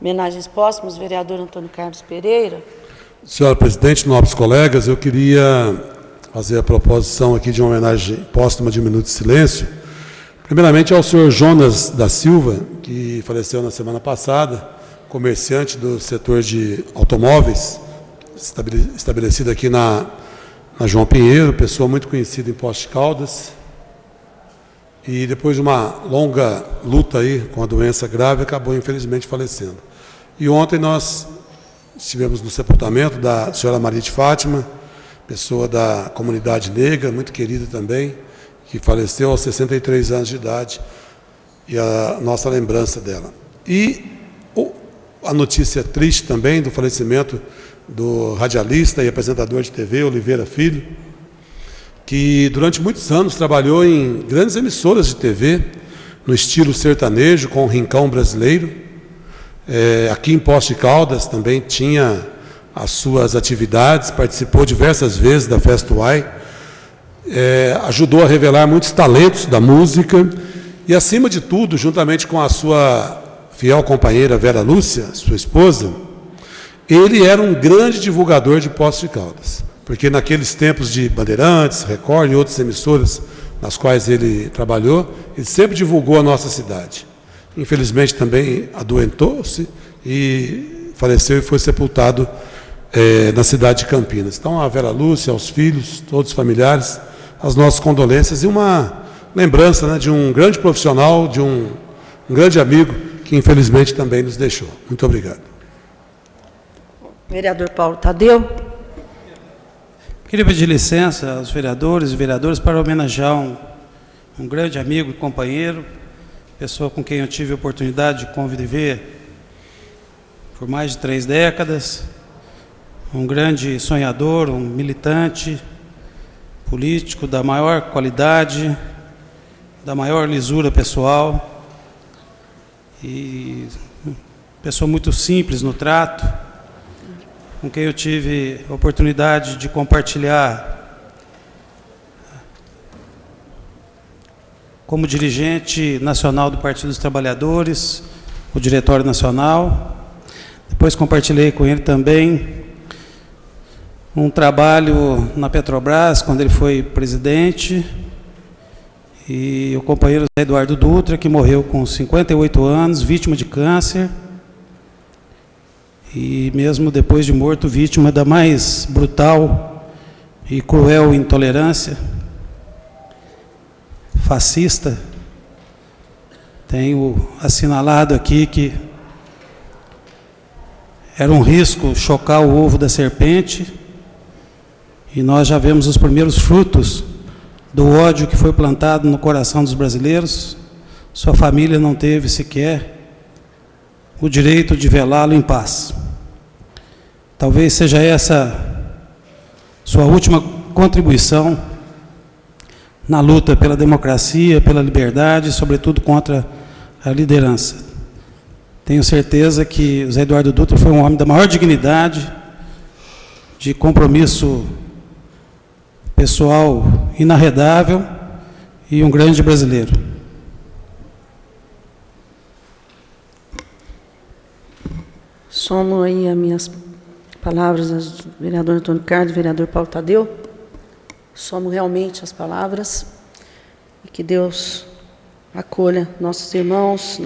Homenagens póstumas, vereador Antônio Carlos Pereira. Senhora presidente, nobres colegas, eu queria fazer a proposição aqui de uma homenagem póstuma de um minuto de silêncio. Primeiramente ao senhor Jonas da Silva, que faleceu na semana passada, comerciante do setor de automóveis, estabelecido aqui na João Pinheiro, pessoa muito conhecida em Poços de Caldas, e depois de uma longa luta aí com a doença grave, acabou infelizmente falecendo. E ontem nós estivemos no sepultamento da senhora Maria de Fátima, pessoa da comunidade negra, muito querida também, que faleceu aos 63 anos de idade, e a nossa lembrança dela. E a notícia triste também do falecimento do radialista e apresentador de TV, Oliveira Filho, que durante muitos anos trabalhou em grandes emissoras de TV, no estilo sertanejo, com o Rincão Brasileiro. Aqui em Poços de Caldas também tinha as suas atividades, participou diversas vezes da Festa UAI, ajudou a revelar muitos talentos da música e, acima de tudo, juntamente com a sua fiel companheira Vera Lúcia, sua esposa, ele era um grande divulgador de Poços de Caldas, porque naqueles tempos de Bandeirantes, Record e outras emissoras nas quais ele trabalhou, ele sempre divulgou a nossa cidade. Infelizmente também adoentou-se e faleceu e foi sepultado na cidade de Campinas. Então, a Vera Lúcia, aos filhos, todos os familiares, as nossas condolências e uma lembrança, né, de um grande profissional, de um grande amigo que infelizmente também nos deixou. Muito obrigado. Vereador Paulo Tadeu. Queria pedir licença aos vereadores e vereadoras para homenagear um grande amigo e companheiro, pessoa com quem eu tive a oportunidade de conviver por mais de 3 décadas, um grande sonhador, um militante político da maior qualidade, da maior lisura pessoal, e pessoa muito simples no trato, com quem eu tive a oportunidade de compartilhar como dirigente nacional do Partido dos Trabalhadores, o Diretório Nacional. Depois compartilhei com ele também um trabalho na Petrobras, quando ele foi presidente, e o companheiro Eduardo Dutra, que morreu com 58 anos, vítima de câncer, e mesmo depois de morto, vítima da mais brutal e cruel intolerância fascista. Tenho assinalado aqui que era um risco chocar o ovo da serpente, e nós já vemos os primeiros frutos do ódio que foi plantado no coração dos brasileiros. Sua família não teve sequer o direito de velá-lo em paz. Talvez seja essa sua última contribuição na luta pela democracia, pela liberdade, sobretudo contra a liderança. Tenho certeza que o Zé Eduardo Dutra foi um homem da maior dignidade, de compromisso pessoal inarredável e um grande brasileiro. Somo aí as minhas palavras do vereador Antônio Carlos, vereador Paulo Tadeu. Somo realmente as palavras e que Deus acolha nossos irmãos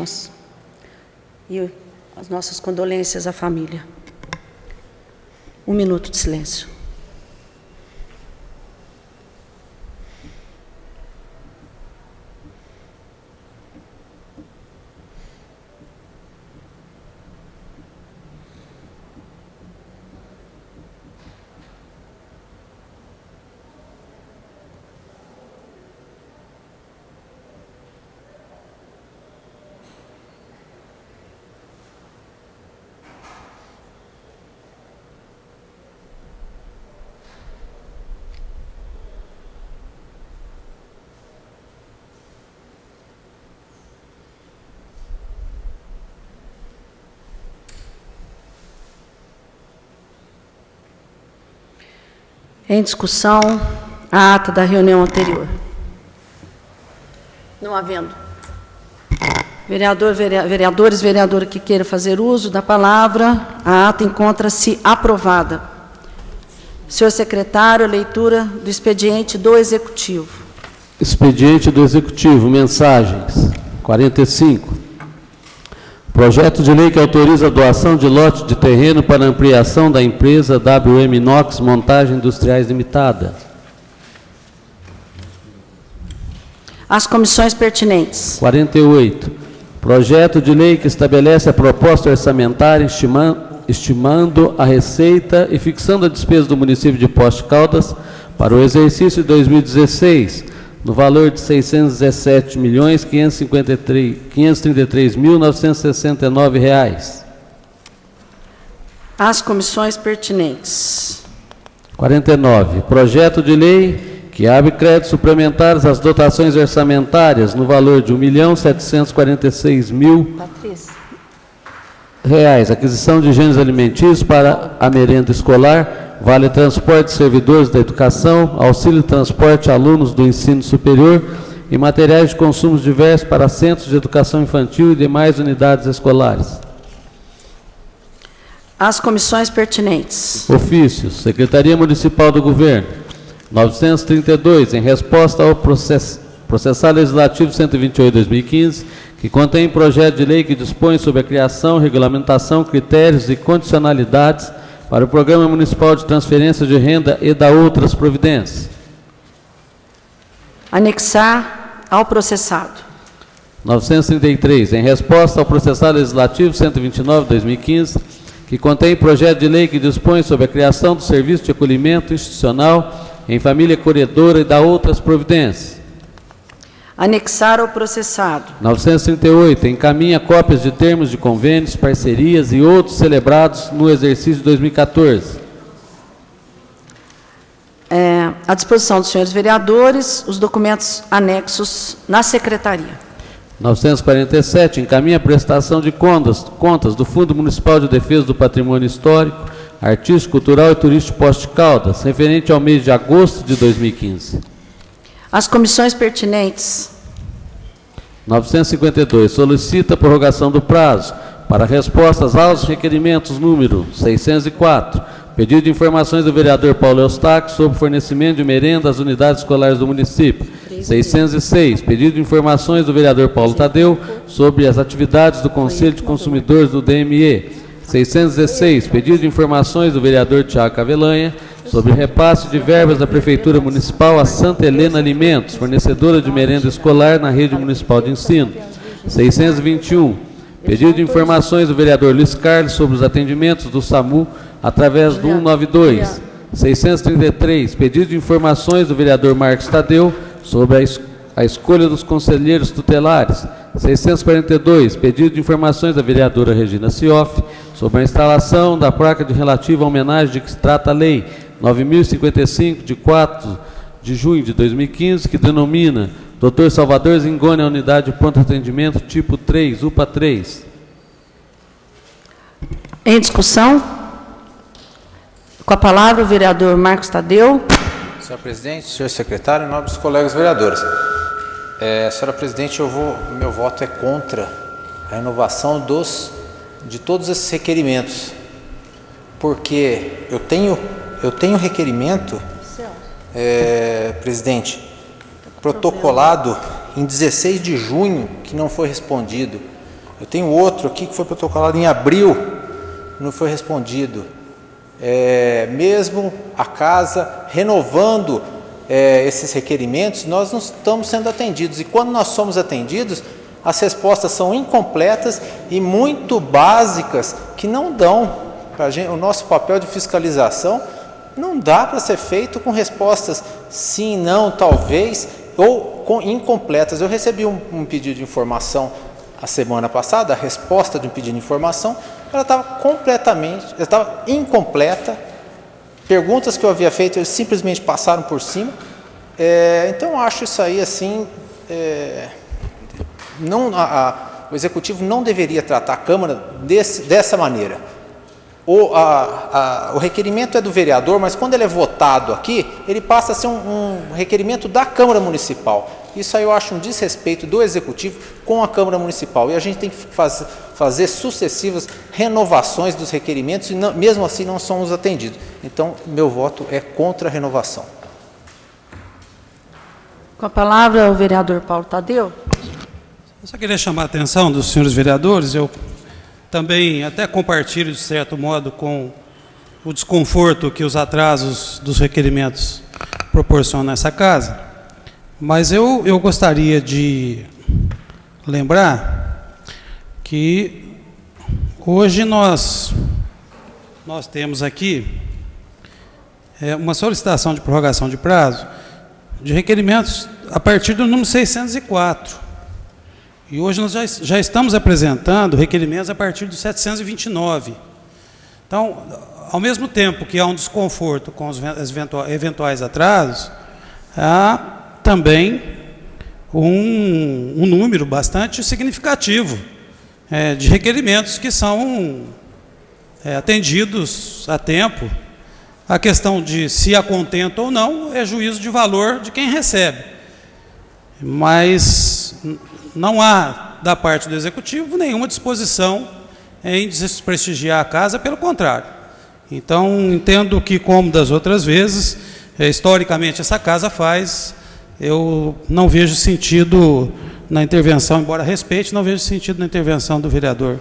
e as nossas condolências à família. 1 minuto de silêncio. Em discussão, a ata da reunião anterior. Não havendo Vereadores, vereadora que queira fazer uso da palavra, a ata encontra-se aprovada. Senhor secretário, a leitura do expediente do Executivo. Expediente do Executivo, mensagens. 45. Projeto de lei que autoriza a doação de lote de terreno para ampliação da empresa WM Inox Montagem Industriais Limitada. As comissões pertinentes. 48. Projeto de lei que estabelece a proposta orçamentária estimando a receita e fixando a despesa do município de Poços de Caldas para o exercício de 2016, no valor de R$ 617.533.969. As comissões pertinentes. 49. Projeto de lei que abre créditos suplementares às dotações orçamentárias no valor de R$ 1.746.000. Aquisição de gêneros alimentícios para a merenda escolar, vale transporte de servidores da educação, auxílio de transporte a alunos do ensino superior e materiais de consumo diversos para centros de educação infantil e demais unidades escolares. As comissões pertinentes. Ofícios. Secretaria Municipal do Governo. 932, em resposta ao Processal Legislativo 128/2015, que contém projeto de lei que dispõe sobre a criação, regulamentação, critérios e condicionalidades para o Programa Municipal de Transferência de Renda e da outras providências. Anexar ao processado. 933, em resposta ao Processal Legislativo 129/2015, que contém projeto de lei que dispõe sobre a criação do Serviço de Acolhimento Institucional em família acolhedora e da outras providências. Anexar ao processado. 938, encaminha cópias de termos de convênios, parcerias e outros celebrados no exercício de 2014. À disposição dos senhores vereadores, os documentos anexos na secretaria. 947, encaminha a prestação de contas do Fundo Municipal de Defesa do Patrimônio Histórico, Artístico, Cultural e Turístico Poços de Caldas, referente ao mês de agosto de 2015. As comissões pertinentes. 952, solicita a prorrogação do prazo para respostas aos requerimentos número 604, pedido de informações do vereador Paulo Eustáquio sobre fornecimento de merenda às unidades escolares do município. 606, pedido de informações do vereador Paulo Tadeu sobre as atividades do Conselho de Consumidores do DME. 616, pedido de informações do vereador Tiago Cavelanha sobre repasse de verbas da Prefeitura Municipal a Santa Helena Alimentos, fornecedora de merenda escolar na rede municipal de ensino. 621, pedido de informações do vereador Luiz Carlos sobre os atendimentos do SAMU através do 192. 633, pedido de informações do vereador Marcos Tadeu sobre a escolha dos conselheiros tutelares. 642, pedido de informações da vereadora Regina Cioff sobre a instalação da placa de relativa homenagem de que se trata a lei 9.055, de 4 de junho de 2015, que denomina Dr. Salvador Zingoni a unidade de pronto atendimento tipo 3, UPA 3. Em discussão, com a palavra o vereador Marcos Tadeu. Senhor presidente, senhor secretário, nobres colegas vereadores. Senhora presidente, meu voto é contra a renovação de todos esses requerimentos, porque eu tenho requerimento, presidente, protocolado em 16 de junho que não foi respondido. Eu tenho outro aqui que foi protocolado em abril, não foi respondido. Mesmo a casa renovando esses requerimentos, nós não estamos sendo atendidos, e quando nós somos atendidos, as respostas são incompletas e muito básicas, que não dão para a gente. O nosso papel de fiscalização não dá para ser feito com respostas sim, não, talvez, ou incompletas. Eu recebi um pedido de informação a semana passada, a resposta de um pedido de informação, ela estava incompleta. Perguntas que eu havia feito, eles simplesmente passaram por cima. Então, eu acho isso aí assim, o Executivo não deveria tratar a Câmara dessa maneira. O requerimento é do vereador, mas quando ele é votado aqui, ele passa a ser um requerimento da Câmara Municipal. Isso aí eu acho um desrespeito do Executivo com a Câmara Municipal. E a gente tem que fazer sucessivas renovações dos requerimentos e mesmo assim não somos atendidos. Então, meu voto é contra a renovação. Com a palavra, o vereador Paulo Tadeu. Eu só queria chamar a atenção dos senhores vereadores. Eu também até compartilho, de certo modo, com o desconforto que os atrasos dos requerimentos proporcionam nessa casa. Mas eu gostaria de lembrar que hoje nós temos aqui uma solicitação de prorrogação de prazo de requerimentos a partir do número 604. E hoje nós já estamos apresentando requerimentos a partir do 729. Então, ao mesmo tempo que há um desconforto com os eventuais atrasos, há também um número bastante significativo de requerimentos que são atendidos a tempo. A questão de se acontenta ou não é juízo de valor de quem recebe. Mas não há, da parte do Executivo, nenhuma disposição em desprestigiar a casa, pelo contrário. Então, entendo que, como das outras vezes, historicamente essa casa faz, eu não vejo sentido na intervenção, embora respeite, não vejo sentido na intervenção do vereador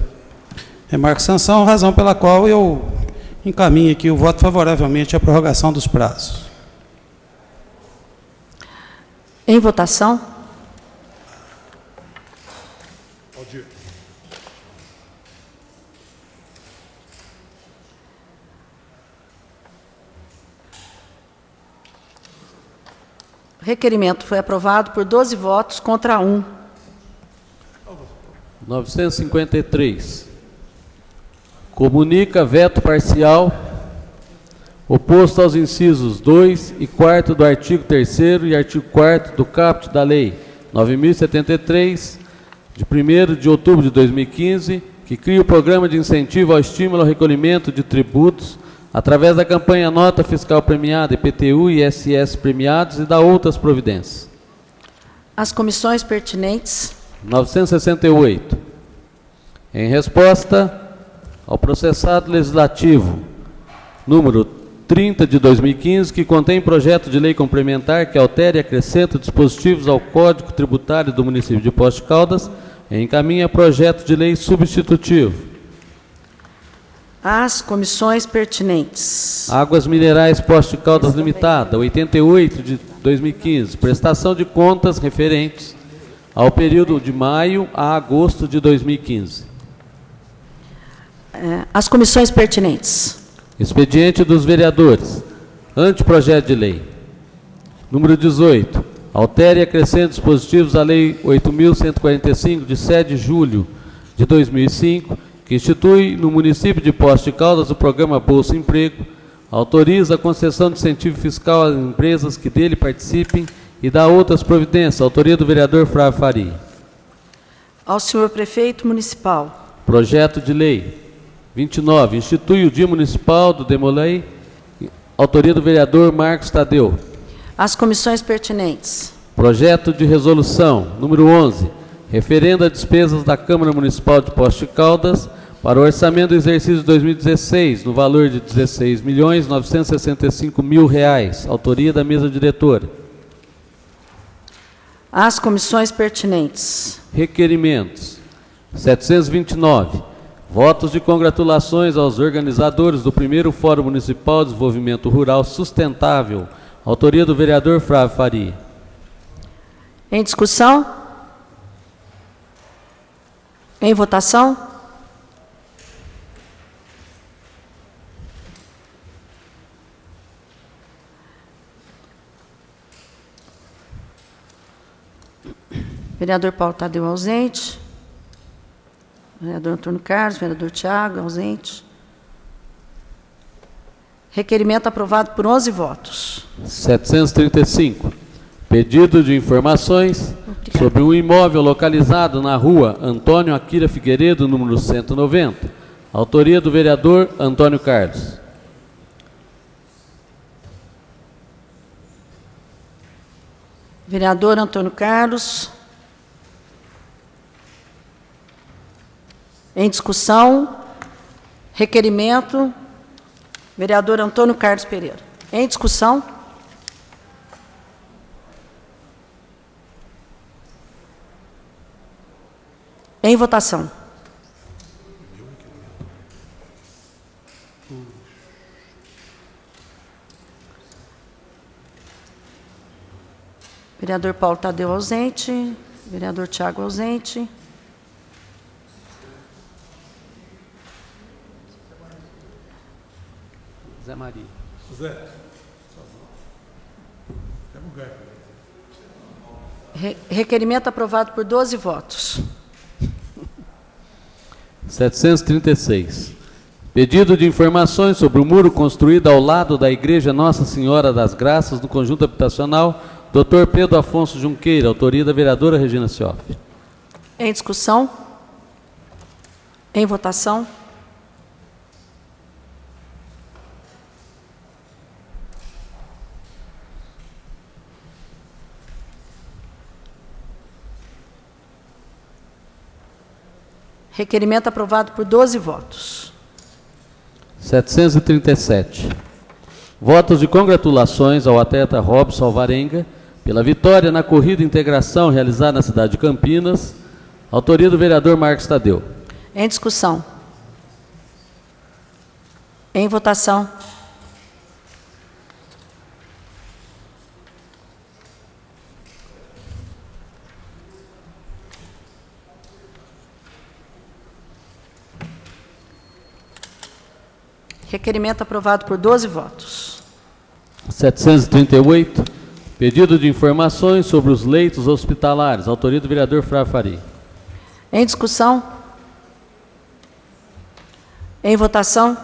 Marcos Sansão, razão pela qual eu encaminho aqui o voto favoravelmente à prorrogação dos prazos. Em votação. O requerimento foi aprovado por 12 votos contra 1. 953. Comunica veto parcial oposto aos incisos 2 e 4º do artigo 3º e artigo 4º do caput da Lei 9.073, de 1º de outubro de 2015, que cria o Programa de Incentivo ao Estímulo ao Recolhimento de Tributos através da campanha Nota Fiscal Premiada, IPTU e ISS Premiados e da outras providências. As comissões pertinentes. 968. Em resposta ao processado legislativo número 30 de 2015, que contém projeto de lei complementar que altera e acrescenta dispositivos ao Código Tributário do município de Poços de Caldas, encaminha projeto de lei substitutivo. As comissões pertinentes. Águas Minerais Poços de Caldas Limitada, 88 de 2015, prestação de contas referentes ao período de maio a agosto de 2015. As comissões pertinentes. Expediente dos vereadores. Anteprojeto de lei. Número 18. Altera e acrescenta dispositivos à Lei 8.145, de 7 de julho de 2005, que institui no município de Poços de Caldas o programa Bolsa Emprego, autoriza a concessão de incentivo fiscal às empresas que dele participem e dá outras providências. Autoria do vereador Flávio Faria. Ao senhor prefeito municipal. Projeto de lei. 29. Institui o Dia Municipal do Demolei. Autoria do vereador Marcos Tadeu. As comissões pertinentes. Projeto de resolução. Número 11. Referendo a despesas da Câmara Municipal de Poços de Caldas para o orçamento do exercício de 2016, no valor de R$ 16.965.000. Autoria da mesa diretora. As comissões pertinentes. Requerimentos. 729. Votos de congratulações aos organizadores do primeiro Fórum Municipal de Desenvolvimento Rural Sustentável. Autoria do vereador Flávio Faria. Em discussão? Em votação? Vereador Paulo Tadeu ausente. Vereador Antônio Carlos, vereador Tiago, ausente. Requerimento aprovado por 11 votos. 735. Pedido de informações sobre um imóvel localizado na rua Antônio Aquila Figueiredo, número 190. Autoria do vereador Antônio Carlos. Vereador Antônio Carlos. Em discussão, requerimento, vereador Antônio Carlos Pereira. Em discussão. Em votação. Vereador Paulo Tadeu ausente, vereador Tiago ausente. Zé Maria. Zé. Requerimento aprovado por 12 votos. 736. Pedido de informações sobre o muro construído ao lado da Igreja Nossa Senhora das Graças, no conjunto habitacional Dr. Pedro Afonso Junqueira, autoria da vereadora Regina Cioff. Em discussão. Em votação. Requerimento aprovado por 12 votos. 737. Votos de congratulações ao atleta Robson Alvarenga pela vitória na corrida integração realizada na cidade de Campinas, autoria do vereador Marcos Tadeu. Em discussão. Em votação. Requerimento aprovado por 12 votos. 738. Pedido de informações sobre os leitos hospitalares, autoria do vereador Flávio Faria. Em discussão. Em votação.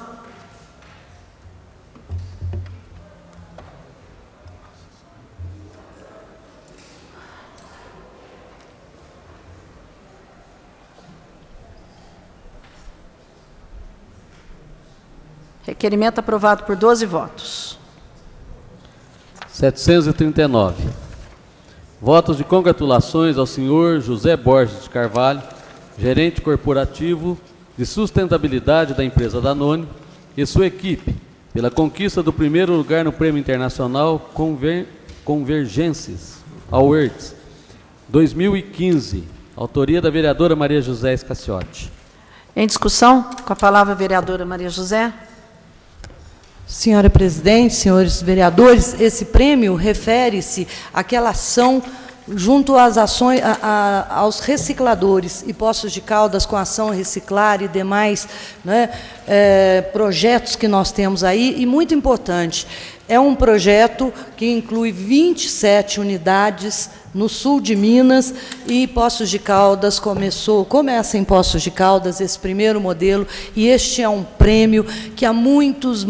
Requerimento aprovado por 12 votos. 739. Votos de congratulações ao senhor José Borges de Carvalho, gerente corporativo de sustentabilidade da empresa Danone, e sua equipe, pela conquista do primeiro lugar no Prêmio Internacional Convergências Awards 2015, autoria da vereadora Maria José Escaciotti. Em discussão, com a palavra a vereadora Maria José. Senhora presidente, senhores vereadores, esse prêmio refere-se àquela ação junto às ações, aos recicladores e Poços de Caldas com a ação Reciclar e demais, né, projetos que nós temos aí, e muito importante, é um projeto que inclui 27 unidades no sul de Minas, e Poços de Caldas começa em Poços de Caldas esse primeiro modelo, e este é um prêmio que há muitas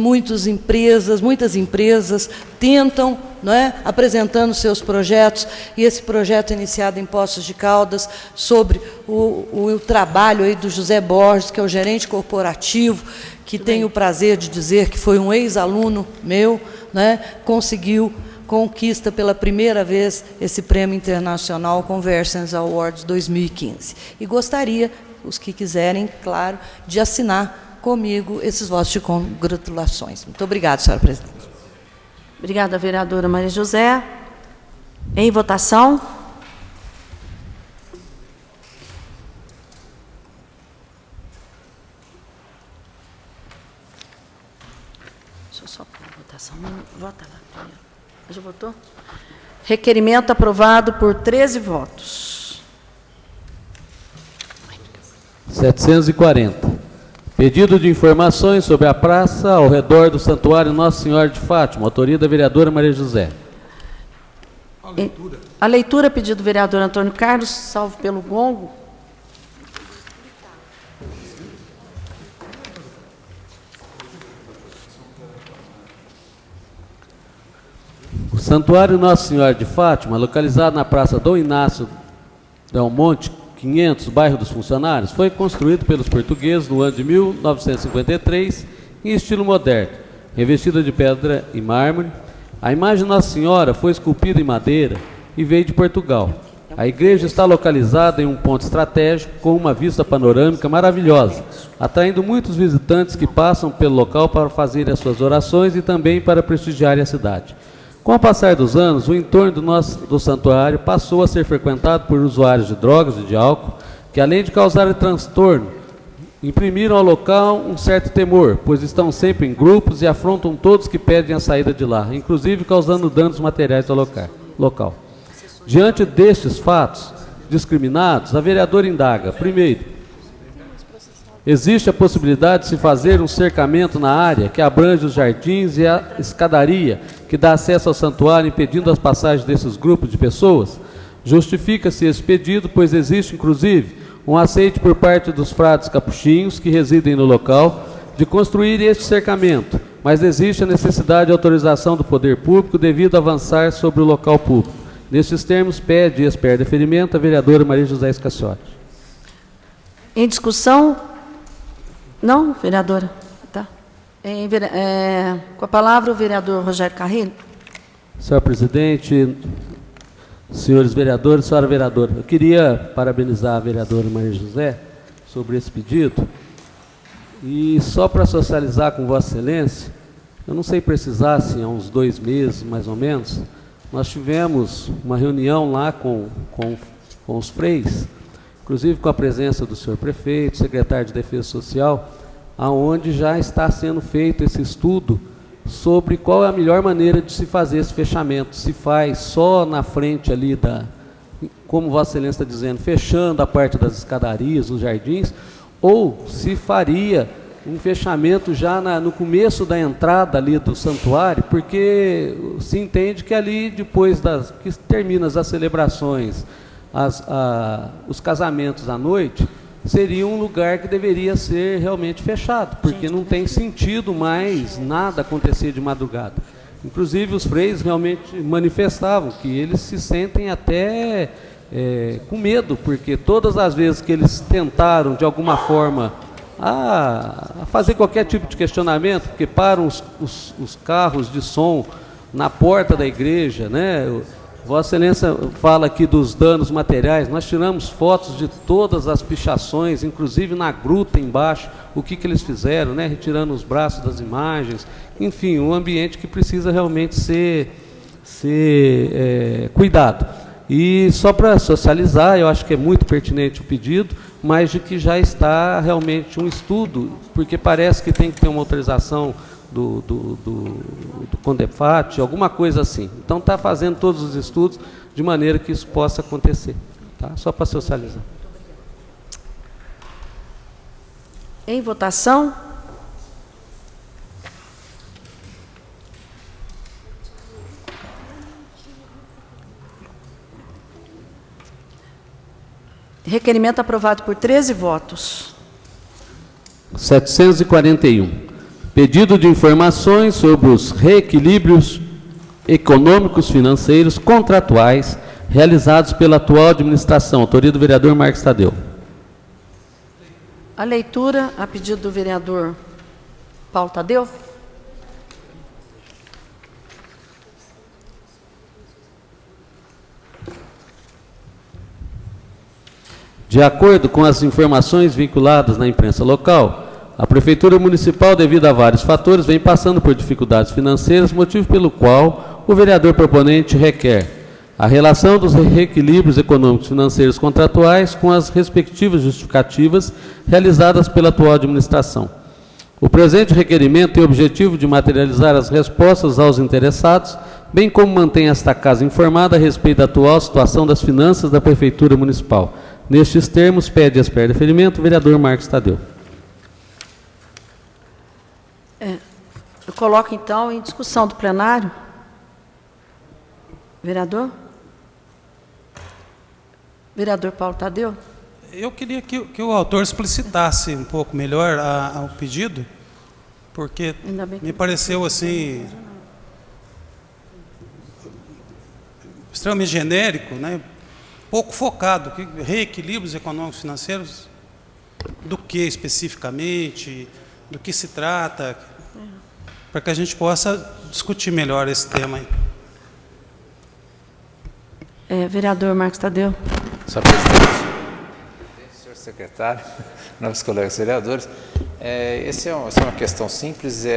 empresas tentam, não é, apresentando seus projetos, e esse projeto iniciado em Poços de Caldas, sobre o trabalho aí do José Borges, que é o gerente corporativo, que tenho o prazer de dizer que foi um ex-aluno meu, né, conquista pela primeira vez esse Prêmio Internacional Convergence Awards 2015. E gostaria, os que quiserem, claro, de assinar comigo esses votos de congratulações. Muito obrigada, senhora presidente. Obrigada, vereadora Maria José. Em votação. Deixa eu só pôr a votação. Vota lá primeiro. Já votou? Requerimento aprovado por 13 votos. 740. Pedido de informações sobre a praça ao redor do Santuário Nossa Senhora de Fátima, autoria da vereadora Maria José. A leitura, pedido do vereador Antônio Carlos, salvo pelo gongo. O Santuário Nossa Senhora de Fátima, localizado na Praça Dom Inácio Del Monte 500, bairro dos Funcionários, foi construído pelos portugueses no ano de 1953 em estilo moderno, revestida de pedra e mármore. A imagem de Nossa Senhora foi esculpida em madeira e veio de Portugal. A igreja está localizada em um ponto estratégico com uma vista panorâmica maravilhosa, atraindo muitos visitantes que passam pelo local para fazer as suas orações e também para prestigiar a cidade. Com o passar dos anos, o entorno do santuário passou a ser frequentado por usuários de drogas e de álcool, que além de causar transtorno, imprimiram ao local um certo temor, pois estão sempre em grupos e afrontam todos que pedem a saída de lá, inclusive causando danos materiais ao local. Diante destes fatos discriminados, a vereadora indaga: primeiro, existe a possibilidade de se fazer um cercamento na área que abrange os jardins e a escadaria que dá acesso ao santuário, impedindo as passagens desses grupos de pessoas? Justifica-se esse pedido, pois existe, inclusive, um aceite por parte dos frades capuchinhos que residem no local de construir este cercamento, mas existe a necessidade de autorização do poder público devido a avançar sobre o local público. Nestes termos, pede e espera deferimento a vereadora Maria José Escacciotti. Em discussão? Não, vereadora? Tá. Com a palavra o vereador Rogério Carrilho. Senhor presidente, senhores vereadores, senhora vereadora, eu queria parabenizar a vereadora Maria José sobre esse pedido e só para socializar com Vossa Excelência, eu não sei precisar, se há uns 2 meses mais ou menos, nós tivemos uma reunião lá com os freis, inclusive com a presença do senhor prefeito, secretário de Defesa Social, aonde já está sendo feito esse estudo sobre qual é a melhor maneira de se fazer esse fechamento. Se faz só na frente ali como Vossa Excelência está dizendo, fechando a parte das escadarias, os jardins, ou se faria um fechamento já no começo da entrada ali do santuário, porque se entende que ali, depois que terminam as celebrações, os casamentos à noite, seria um lugar que deveria ser realmente fechado, porque não tem sentido mais nada acontecer de madrugada. Inclusive, os freis realmente manifestavam que eles se sentem até com medo, porque todas as vezes que eles tentaram, de alguma forma, a fazer qualquer tipo de questionamento, porque param os carros de som na porta da igreja, né? Vossa Excelência fala aqui dos danos materiais, nós tiramos fotos de todas as pichações, inclusive na gruta embaixo, o que eles fizeram, né? Retirando os braços das imagens, enfim, um ambiente que precisa realmente ser cuidado. E só para socializar, eu acho que é muito pertinente o pedido, mas de que já está realmente um estudo, porque parece que tem que ter uma autorização do CONDEFAT, alguma coisa assim. Então está fazendo todos os estudos de maneira que isso possa acontecer. Tá? Só para socializar. Em votação. Requerimento aprovado por 13 votos. 741. Pedido de informações sobre os reequilíbrios econômicos financeiros contratuais realizados pela atual administração. Autoria do vereador Marcos Tadeu. A leitura, a pedido do vereador Paulo Tadeu. De acordo com as informações vinculadas na imprensa local, a Prefeitura Municipal, devido a vários fatores, vem passando por dificuldades financeiras, motivo pelo qual o vereador proponente requer a relação dos reequilíbrios econômicos financeiros contratuais com as respectivas justificativas realizadas pela atual administração. O presente requerimento tem o objetivo de materializar as respostas aos interessados, bem como mantém esta casa informada a respeito da atual situação das finanças da Prefeitura Municipal. Nestes termos, pede e espera deferimento o vereador Marcos Tadeu. Eu coloco, então, em discussão do plenário. Vereador? Vereador Paulo Tadeu? Eu queria que o autor explicitasse um pouco melhor o pedido, porque me pareceu assim extremamente genérico, né? Pouco focado. Reequilíbrios econômicos financeiros, do que especificamente, do que se trata, para que a gente possa discutir melhor esse tema aí. Vereador Marcos Tadeu. Senhor presidente, senhor secretário, novos colegas vereadores, essa é uma questão simples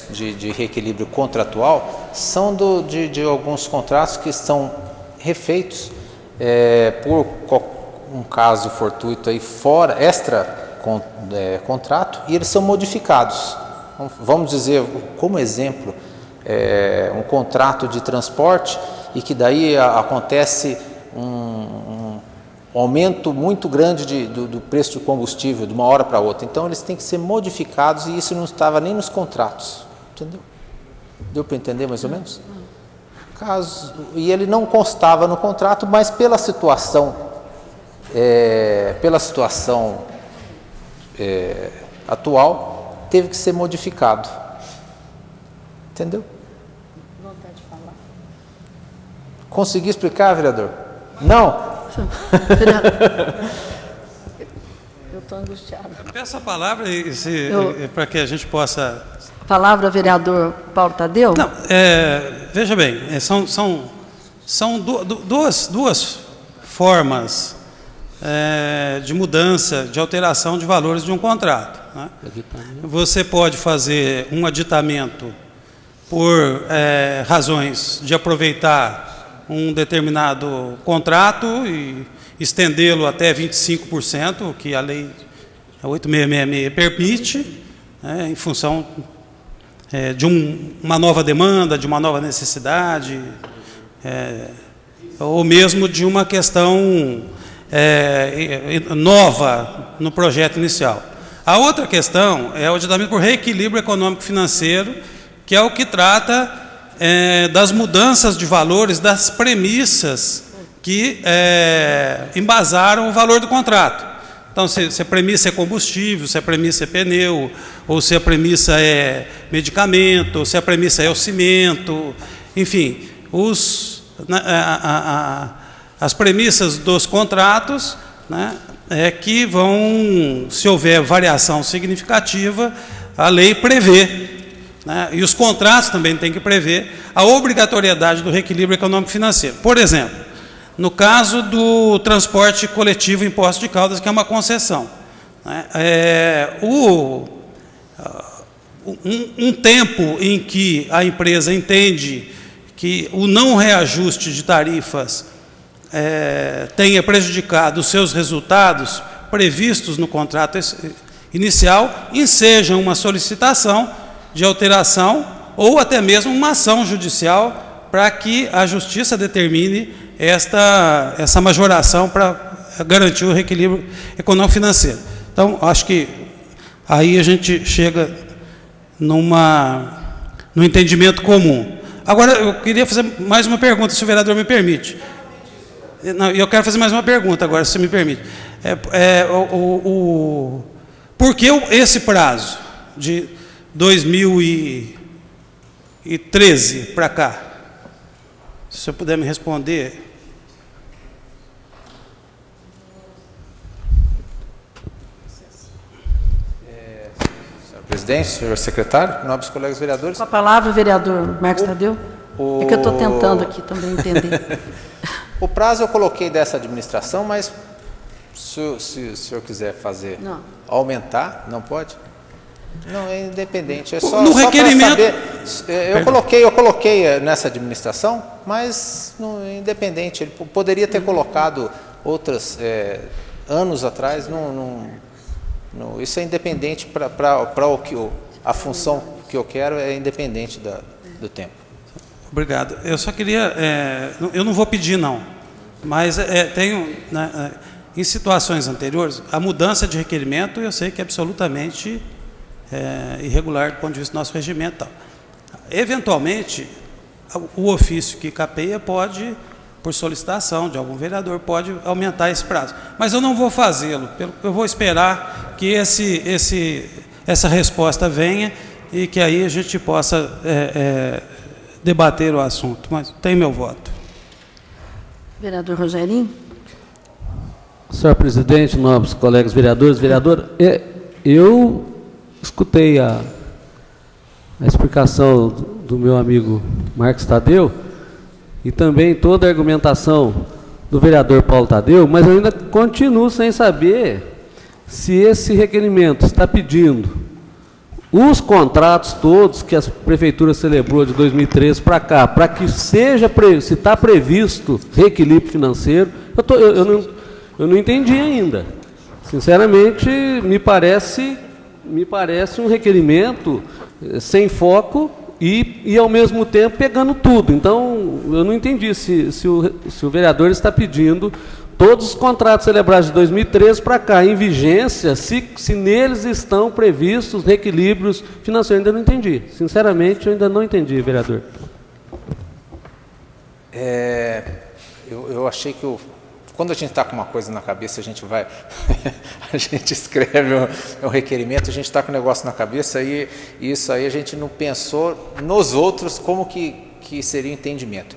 de reequilíbrio contratual. São de alguns contratos que estão refeitos por um caso fortuito aí fora, contrato, e eles são modificados. Vamos dizer, como exemplo, um contrato de transporte e que daí acontece um aumento muito grande do preço do combustível de uma hora para outra. Então eles têm que ser modificados e isso não estava nem nos contratos. Entendeu? Deu para entender mais ou menos? E ele não constava no contrato, mas pela situação atual, teve que ser modificado. Entendeu? Vontade de falar. Consegui explicar, vereador? Não? Eu estou angustiada. Peço a palavra para que a gente possa... Palavra, vereador Paulo Tadeu? Não, veja bem, são duas formas de mudança, de alteração de valores de um contrato, né? Você pode fazer um aditamento por razões de aproveitar um determinado contrato e estendê-lo até 25%, o que a lei 8666 permite, em função de uma nova demanda, de uma nova necessidade, ou mesmo de uma questão nova no projeto inicial. A outra questão é o aditamento por reequilíbrio econômico-financeiro, que é o que trata das mudanças de valores, das premissas que embasaram o valor do contrato. Então, se a premissa é combustível, se a premissa é pneu, ou se a premissa é medicamento, ou se a premissa é o cimento, enfim, as premissas dos contratos, né, que vão, se houver variação significativa, a lei prevê, né, e os contratos também têm que prever a obrigatoriedade do reequilíbrio econômico-financeiro. Por exemplo, no caso do transporte coletivo em Poços de Caldas, que é uma concessão, né, um tempo em que a empresa entende que o não reajuste de tarifas tenha prejudicado os seus resultados previstos no contrato inicial, enseja uma solicitação de alteração ou até mesmo uma ação judicial para que a Justiça determine essa majoração para garantir o reequilíbrio econômico-financeiro. Então, acho que aí a gente chega no entendimento comum. Agora, eu queria fazer mais uma pergunta, se o vereador me permite. Não, eu quero fazer mais uma pergunta agora, se me permite. Por que esse prazo de 2013 para cá? Se o senhor puder me responder. Senhor presidente, senhor secretário, nobres colegas vereadores. Com a palavra, vereador Marcos Tadeu. É que eu estou tentando aqui também entender. O prazo eu coloquei dessa administração, mas se o senhor quiser fazer, aumentar, não pode? Não, é independente, é só no requerimento. Eu coloquei nessa administração, mas independente, ele poderia ter colocado outras anos atrás, isso é independente para a função que eu quero, é independente do tempo. Obrigado. Eu só queria, eu não vou pedir não, mas tenho, né, em situações anteriores, a mudança de requerimento eu sei que é absolutamente irregular do ponto de vista do nosso regimento. Tal. Eventualmente, o ofício que capeia pode, por solicitação de algum vereador, pode aumentar esse prazo. Mas eu não vou fazê-lo, eu vou esperar que essa resposta venha e que aí a gente possa debater o assunto. Mas tem meu voto. Vereador Rogerinho. Senhor presidente, nobres colegas vereadores, vereador, eu escutei a explicação do meu amigo Marcos Tadeu e também toda a argumentação do vereador Paulo Tadeu, mas eu ainda continuo sem saber se esse requerimento está pedindo os contratos todos que a Prefeitura celebrou de 2013 para cá, para que seja, se está previsto reequilíbrio financeiro, eu não entendi ainda. Sinceramente, me parece um requerimento sem foco e ao mesmo tempo, pegando tudo. Então, eu não entendi se o vereador está pedindo todos os contratos celebrados de 2013 para cá, em vigência, se neles estão previstos reequilíbrios financeiros. Ainda não entendi. Sinceramente, eu ainda não entendi, vereador. Eu achei que quando a gente está com uma coisa na cabeça, a gente vai, a gente escreve um requerimento, a gente está com um negócio na cabeça e isso aí a gente não pensou nos outros como que seria o entendimento.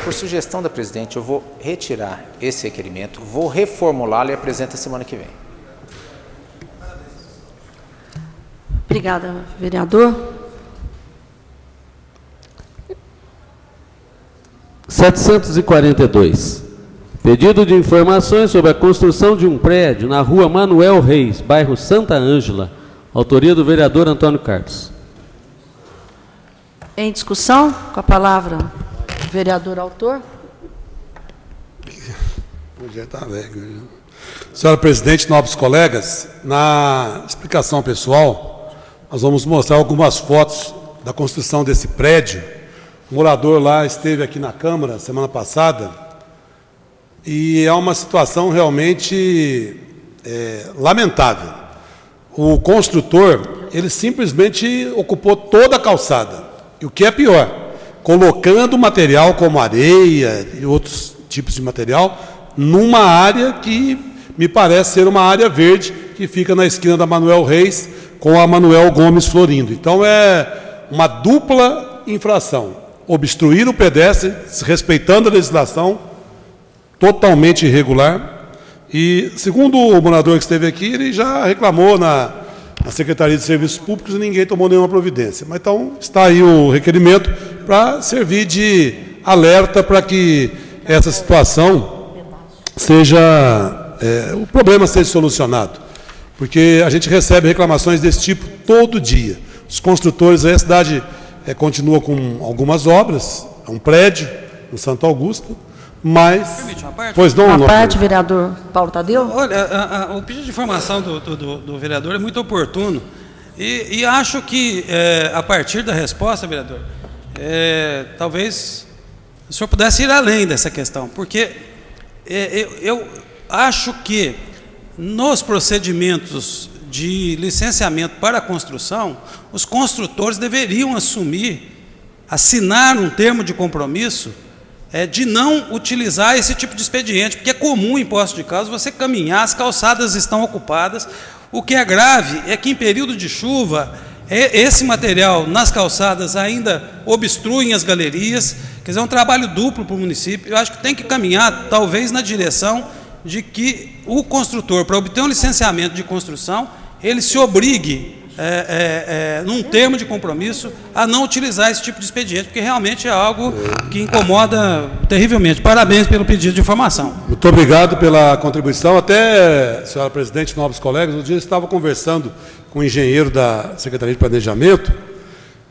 Por sugestão da presidente, eu vou retirar esse requerimento, vou reformulá-lo e apresento a semana que vem. Obrigada, vereador. 742. Pedido de informações sobre a construção de um prédio na rua Manuel Reis, bairro Santa Ângela. Autoria do vereador Antônio Carlos. Em discussão, com a palavra, o vereador autor. Já está alegre. Senhora presidente, nobres colegas, na explicação pessoal, nós vamos mostrar algumas fotos da construção desse prédio. O morador lá esteve aqui na Câmara semana passada. E é uma situação realmente lamentável. O construtor, ele simplesmente ocupou toda a calçada. E o que é pior, colocando material como areia e outros tipos de material numa área que me parece ser uma área verde, que fica na esquina da Manuel Reis com a Manuel Gomes Florindo. Então é uma dupla infração. Obstruir o pedestre, respeitando a legislação, totalmente irregular, e segundo o morador que esteve aqui, ele já reclamou na Secretaria de Serviços Públicos e ninguém tomou nenhuma providência. Mas então está aí o requerimento para servir de alerta para que essa situação o problema seja solucionado, porque a gente recebe reclamações desse tipo todo dia. Os construtores, a cidade continua com algumas obras, um prédio no Santo Augusto, mas... Permite uma parte? Pois não, Uma parte, vereador Paulo Tadeu. Olha, o pedido de informação do vereador é muito oportuno e acho que, a partir da resposta, vereador, talvez o senhor pudesse ir além dessa questão, porque eu acho que nos procedimentos de licenciamento para a construção, os construtores deveriam assinar um termo de compromisso de não utilizar esse tipo de expediente, porque é comum em posse de causa você caminhar, as calçadas estão ocupadas. O que é grave é que em período de chuva, esse material nas calçadas ainda obstruem as galerias, quer dizer, é um trabalho duplo para o município. Eu acho que tem que caminhar, talvez, na direção de que o construtor, para obter um licenciamento de construção, ele se obrigue, num termo de compromisso, a não utilizar esse tipo de expediente, porque realmente é algo que incomoda terrivelmente. Parabéns pelo pedido de informação. Muito obrigado pela contribuição. Até, senhora presidente, nobres colegas, um dia eu estava conversando com um engenheiro da Secretaria de Planejamento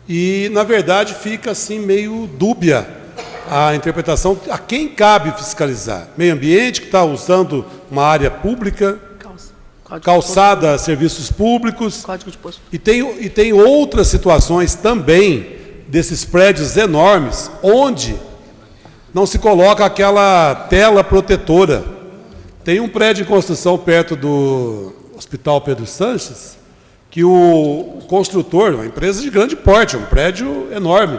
e, na verdade, fica assim meio dúbia a interpretação a quem cabe fiscalizar. Meio ambiente, que está usando uma área pública, calçada, serviços públicos, Código de Posto. e tem outras situações também desses prédios enormes, onde não se coloca aquela tela protetora. Tem um prédio em construção perto do Hospital Pedro Sanches, que o construtor, uma empresa de grande porte, um prédio enorme,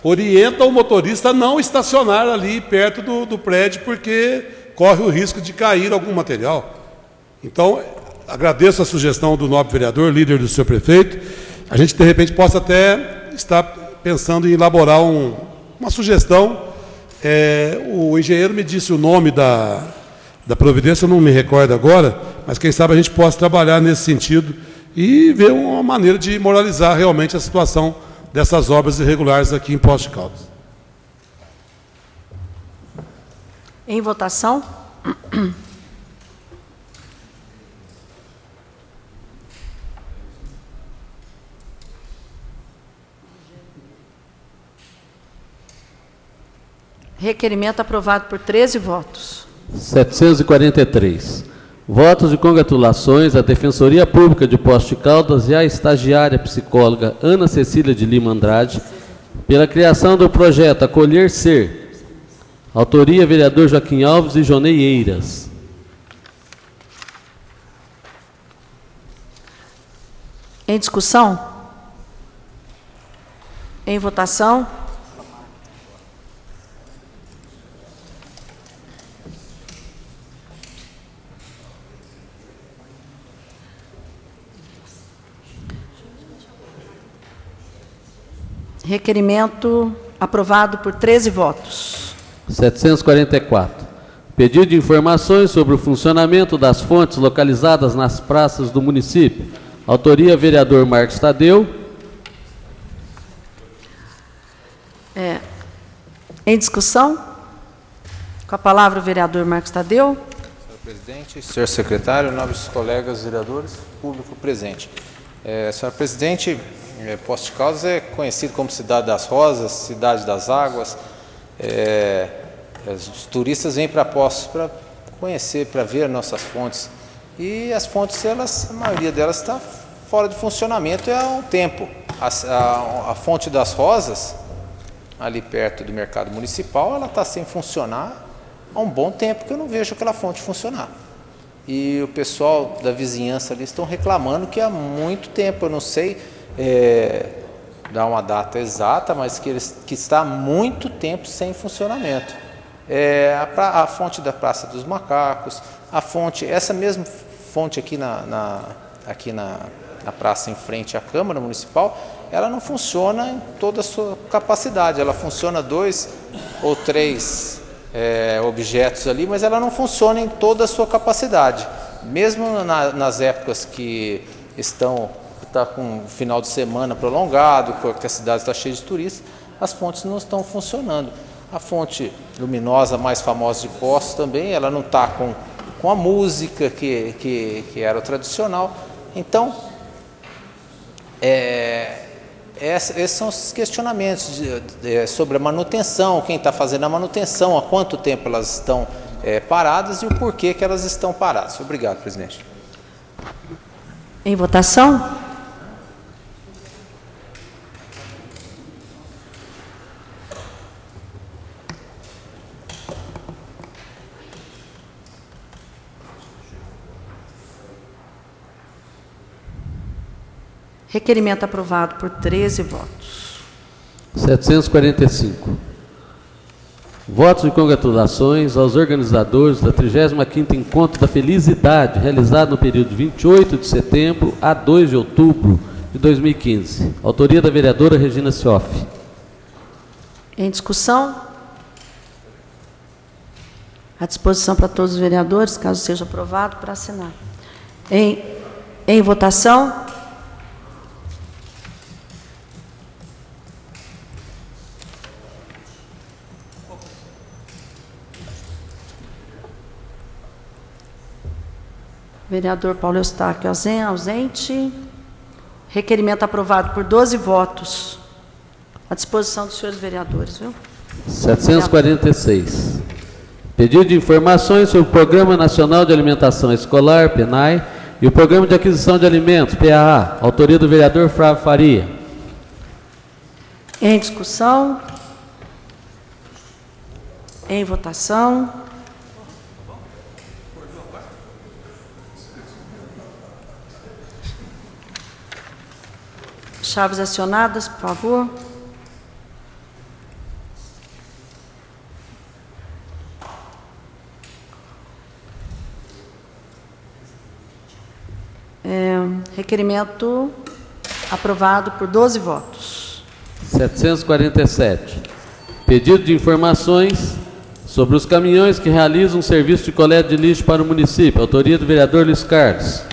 orienta o motorista a não estacionar ali perto do prédio, porque corre o risco de cair algum material. Então, agradeço a sugestão do nobre vereador, líder do senhor prefeito. A gente, de repente, possa até estar pensando em elaborar uma sugestão. O engenheiro me disse o nome da providência, eu não me recordo agora, mas quem sabe a gente possa trabalhar nesse sentido e ver uma maneira de moralizar realmente a situação dessas obras irregulares aqui em Poços de Caldas. Em votação. Requerimento aprovado por 13 votos. 743. Votos de congratulações à Defensoria Pública de Poços de Caldas e à estagiária psicóloga Ana Cecília de Lima Andrade pela criação do projeto Acolher Ser. Autoria, vereador Joaquim Alves e Jonei Eiras. Em discussão? Em votação? Requerimento aprovado por 13 votos. 744. Pedido de informações sobre o funcionamento das fontes localizadas nas praças do município. Autoria, vereador Marcos Tadeu. Em discussão? Com a palavra o vereador Marcos Tadeu. Senhor presidente, senhor secretário, nobres colegas vereadores, público presente. Senhor presidente, Poços de Caldas é conhecido como Cidade das Rosas, Cidade das Águas. Os turistas vêm para Poços para conhecer, para ver nossas fontes. E as fontes, a maioria delas está fora de funcionamento há um tempo. A fonte das Rosas, ali perto do mercado municipal, ela está sem funcionar há um bom tempo, que eu não vejo aquela fonte funcionar. E o pessoal da vizinhança ali estão reclamando que há muito tempo, eu não sei dar uma data exata, mas que está há muito tempo sem funcionamento. A fonte da Praça dos Macacos, essa mesma fonte aqui na praça em frente à Câmara Municipal, ela não funciona em toda a sua capacidade, ela funciona 2 ou 3 objetos ali, mas ela não funciona em toda a sua capacidade. Mesmo nas épocas que está com o final de semana prolongado, porque a cidade está cheia de turistas, as fontes não estão funcionando. A fonte luminosa mais famosa de Poços também, ela não está com a música que era o tradicional. Então, esses são os questionamentos sobre a manutenção, quem está fazendo a manutenção, há quanto tempo elas estão paradas e o porquê que elas estão paradas. Obrigado, presidente. Em votação? Requerimento aprovado por 13 votos. 745. Votos de congratulações aos organizadores da 35º Encontro da Felicidade, realizado no período de 28 de setembro a 2 de outubro de 2015. Autoria da vereadora Regina Sioff. Em discussão? À disposição para todos os vereadores, caso seja aprovado, para assinar. Em votação? Vereador Paulo Eustáquio ausente. Requerimento aprovado por 12 votos. À disposição dos senhores vereadores, viu? 746. Pedido de informações sobre o Programa Nacional de Alimentação Escolar, PNAE, e o Programa de Aquisição de Alimentos, PAA. Autoria do vereador Flávio Faria. Em discussão. Em votação. Chaves acionadas, por favor. Requerimento aprovado por 12 votos. 747. Pedido de informações sobre os caminhões que realizam um serviço de coleta de lixo para o município. Autoria do vereador Luiz Carlos.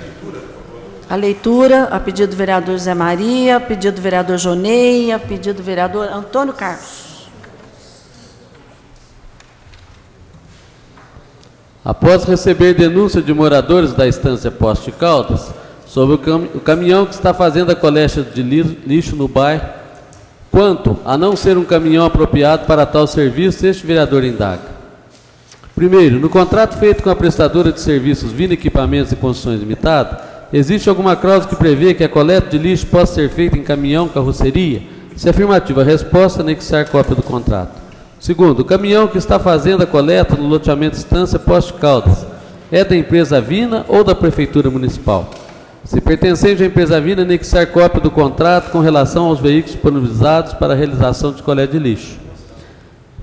A leitura, a pedido do vereador Zé Maria, a pedido do vereador Jonei, a pedido do vereador Antônio Carlos. Após receber denúncia de moradores da estância Poço de Caldas sobre o caminhão que está fazendo a coleta de lixo no bairro, quanto a não ser um caminhão apropriado para tal serviço, este vereador indaga. Primeiro, no contrato feito com a prestadora de serviços Vina Equipamentos e Construções Limitada, existe alguma cláusula que prevê que a coleta de lixo possa ser feita em caminhão, carroceria? Se afirmativa a resposta, anexar cópia do contrato. Segundo, o caminhão que está fazendo a coleta no loteamento Estância Poço de Caldas é da empresa Vina ou da Prefeitura Municipal? Se pertencente à empresa Vina, anexar cópia do contrato com relação aos veículos disponibilizados para a realização de coleta de lixo.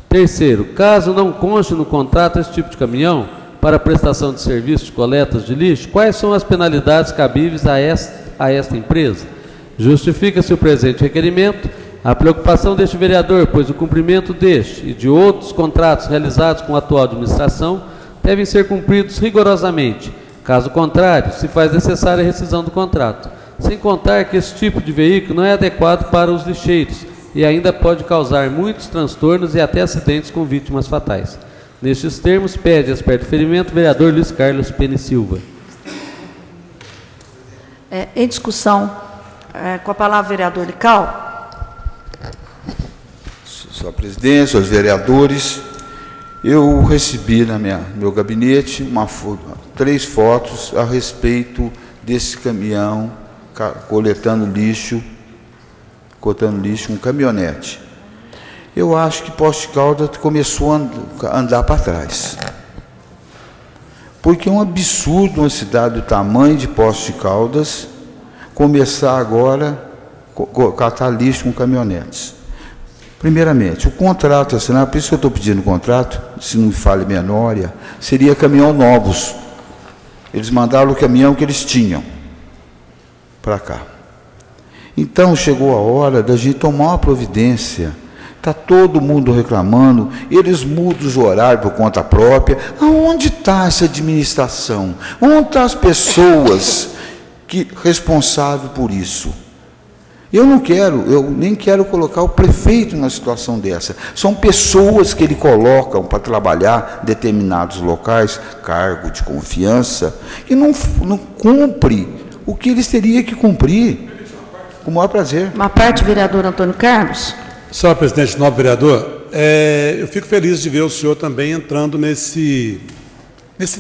Terceiro, caso não conste no contrato esse tipo de caminhão para a prestação de serviços de coletas de lixo, quais são as penalidades cabíveis a esta empresa? Justifica-se o presente requerimento a preocupação deste vereador, pois o cumprimento deste e de outros contratos realizados com a atual administração devem ser cumpridos rigorosamente. Caso contrário, se faz necessária a rescisão do contrato. Sem contar que esse tipo de veículo não é adequado para os lixeiros e ainda pode causar muitos transtornos e até acidentes com vítimas fatais. Nestes termos, pede experto ferimento o vereador Luiz Carlos Pene Silva. Em discussão, com a palavra o vereador Lical. Senhor presidente, senhores vereadores, eu recebi no meu gabinete 3 fotos a respeito desse caminhão coletando lixo, um caminhonete. Eu acho que Poço de Caldas começou a andar para trás. Porque é um absurdo uma cidade do tamanho de Poço de Caldas começar agora a catar lixo com caminhonetes. Primeiramente, o contrato assinado, por isso que eu estou pedindo o contrato, se não me falha a memória, seria caminhão novos. Eles mandaram o caminhão que eles tinham para cá. Então, chegou a hora da gente tomar uma providência. Está todo mundo reclamando, eles mudam os horários por conta própria. Aonde está essa administração? Onde estão as pessoas responsáveis por isso? Eu nem quero colocar o prefeito numa situação dessa. São pessoas que ele colocam para trabalhar em determinados locais, cargo de confiança, e não cumpre o que eles teriam que cumprir. Com o maior prazer. Uma parte, vereador Antônio Carlos. Senhor presidente, nobre vereador, eu fico feliz de ver o senhor também entrando nesse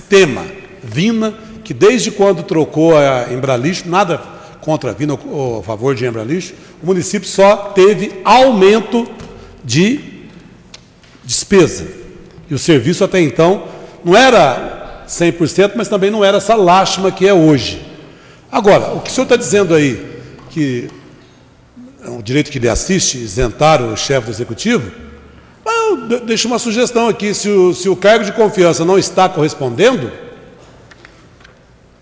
tema, Vina, que desde quando trocou a Embralixo, nada contra a Vina ou a favor de Embralixo, o município só teve aumento de despesa. E o serviço até então não era 100%, mas também não era essa lástima que é hoje. Agora, o que o senhor está dizendo aí, que é um direito que lhe assiste, isentar o chefe do executivo, eu deixo uma sugestão aqui, se o cargo de confiança não está correspondendo,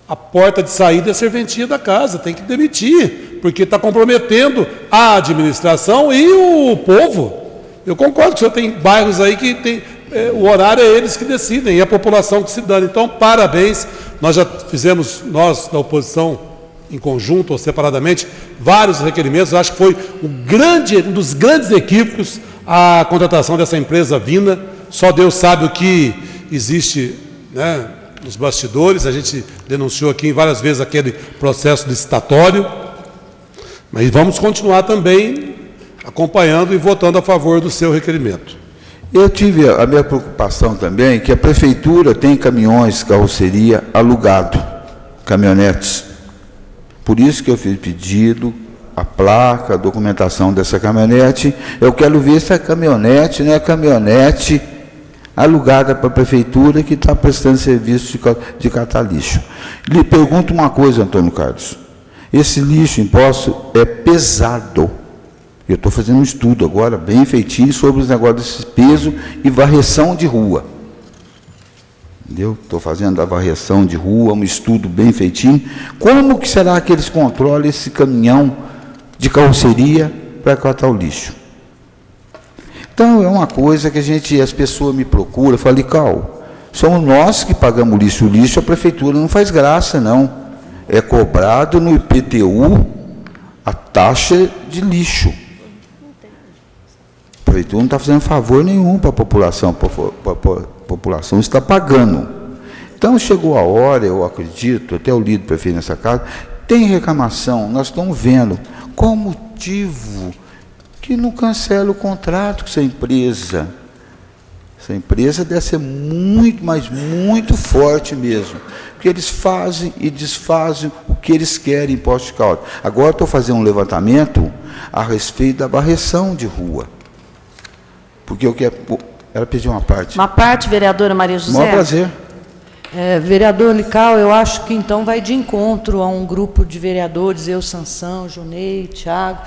a porta de saída é a serventia da casa, tem que demitir, porque está comprometendo a administração e o povo. Eu concordo que o senhor tem bairros aí que tem, o horário é eles que decidem, e a população que se dane. Então, parabéns, nós já fizemos, nós da oposição, em conjunto ou separadamente, vários requerimentos. Eu acho que foi um dos grandes equívocos a contratação dessa empresa Vina. Só Deus sabe o que existe, né, nos bastidores. A gente denunciou aqui várias vezes aquele processo licitatório. Mas vamos continuar também acompanhando e votando a favor do seu requerimento. Eu tive a minha preocupação também, que a prefeitura tem caminhões, carroceria alugado, caminhonetes. Por isso que eu fiz pedido, a placa, a documentação dessa caminhonete. Eu quero ver se a caminhonete não é caminhonete alugada para a prefeitura que está prestando serviço de catar lixo. Lhe pergunto uma coisa, Antônio Carlos. Esse lixo em Poço é pesado. Eu estou fazendo um estudo agora, bem feitinho, sobre os negócios desse peso e varreção de rua. Entendeu? Estou fazendo a varreção de rua, um estudo bem feitinho. Como que será que eles controlam esse caminhão de carroceria para catar o lixo? Então, é uma coisa que as pessoas me procuram, falam, Lical, somos nós que pagamos o lixo a prefeitura não faz graça, não. É cobrado no IPTU a taxa de lixo. A prefeitura não está fazendo favor nenhum para a população está pagando. Então, chegou a hora, eu acredito, até o líder prefeito nessa casa, tem reclamação, nós estamos vendo qual o motivo que não cancela o contrato com essa empresa. Essa empresa deve ser muito, mas muito forte mesmo, porque eles fazem e desfazem o que eles querem em Poços de Caldas. Agora estou fazendo um levantamento a respeito da varreção de rua, porque eu quero... Ela pediu uma parte. Uma parte, vereadora Maria José? Maior prazer. Vereador Lical, eu acho que então vai de encontro a um grupo de vereadores, eu, Sansão, Junei, Thiago,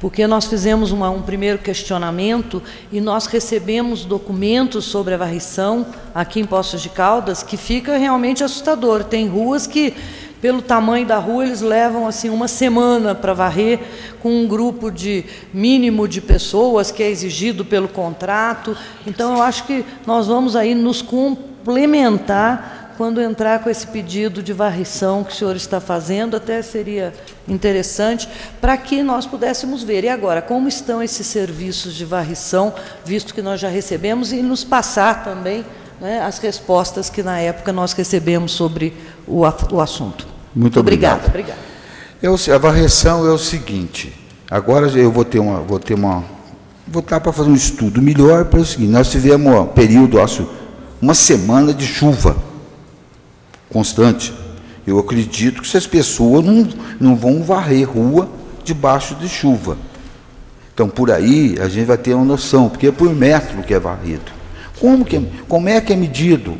porque nós fizemos um primeiro questionamento e nós recebemos documentos sobre a varrição aqui em Poços de Caldas que fica realmente assustador. Tem ruas que, pelo tamanho da rua, eles levam assim uma semana para varrer, com um grupo de mínimo de pessoas que é exigido pelo contrato. Então, eu acho que nós vamos aí nos complementar quando entrar com esse pedido de varrição que o senhor está fazendo. Até seria interessante para que nós pudéssemos ver. E agora, como estão esses serviços de varrição, visto que nós já recebemos, e nos passar também, né, as respostas que na época nós recebemos sobre o assunto. Muito obrigado. Obrigada. A varreção é o seguinte, agora eu vou estar para fazer um estudo melhor para o seguinte, nós tivemos um período, acho, uma semana de chuva constante. Eu acredito que essas pessoas não vão varrer rua debaixo de chuva. Então, por aí, a gente vai ter uma noção, porque é por metro que é varrido. Como é que é medido?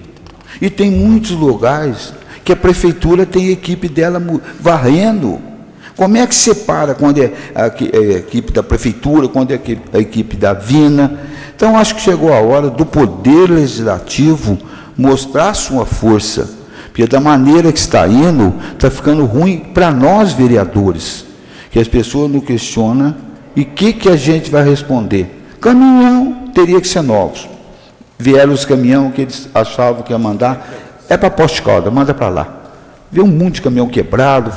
E tem muitos lugares que a prefeitura tem equipe dela varrendo. Como é que separa quando é a equipe da prefeitura, quando é a equipe da Vina? Então, acho que chegou a hora do Poder Legislativo mostrar sua força, porque da maneira que está indo, está ficando ruim para nós, vereadores, que as pessoas não questionam, e o que a gente vai responder? Caminhão teria que ser novos. Vieram os caminhões que eles achavam que ia mandar, é para Poços de Caldas, manda para lá. Veio um monte de caminhão quebrado,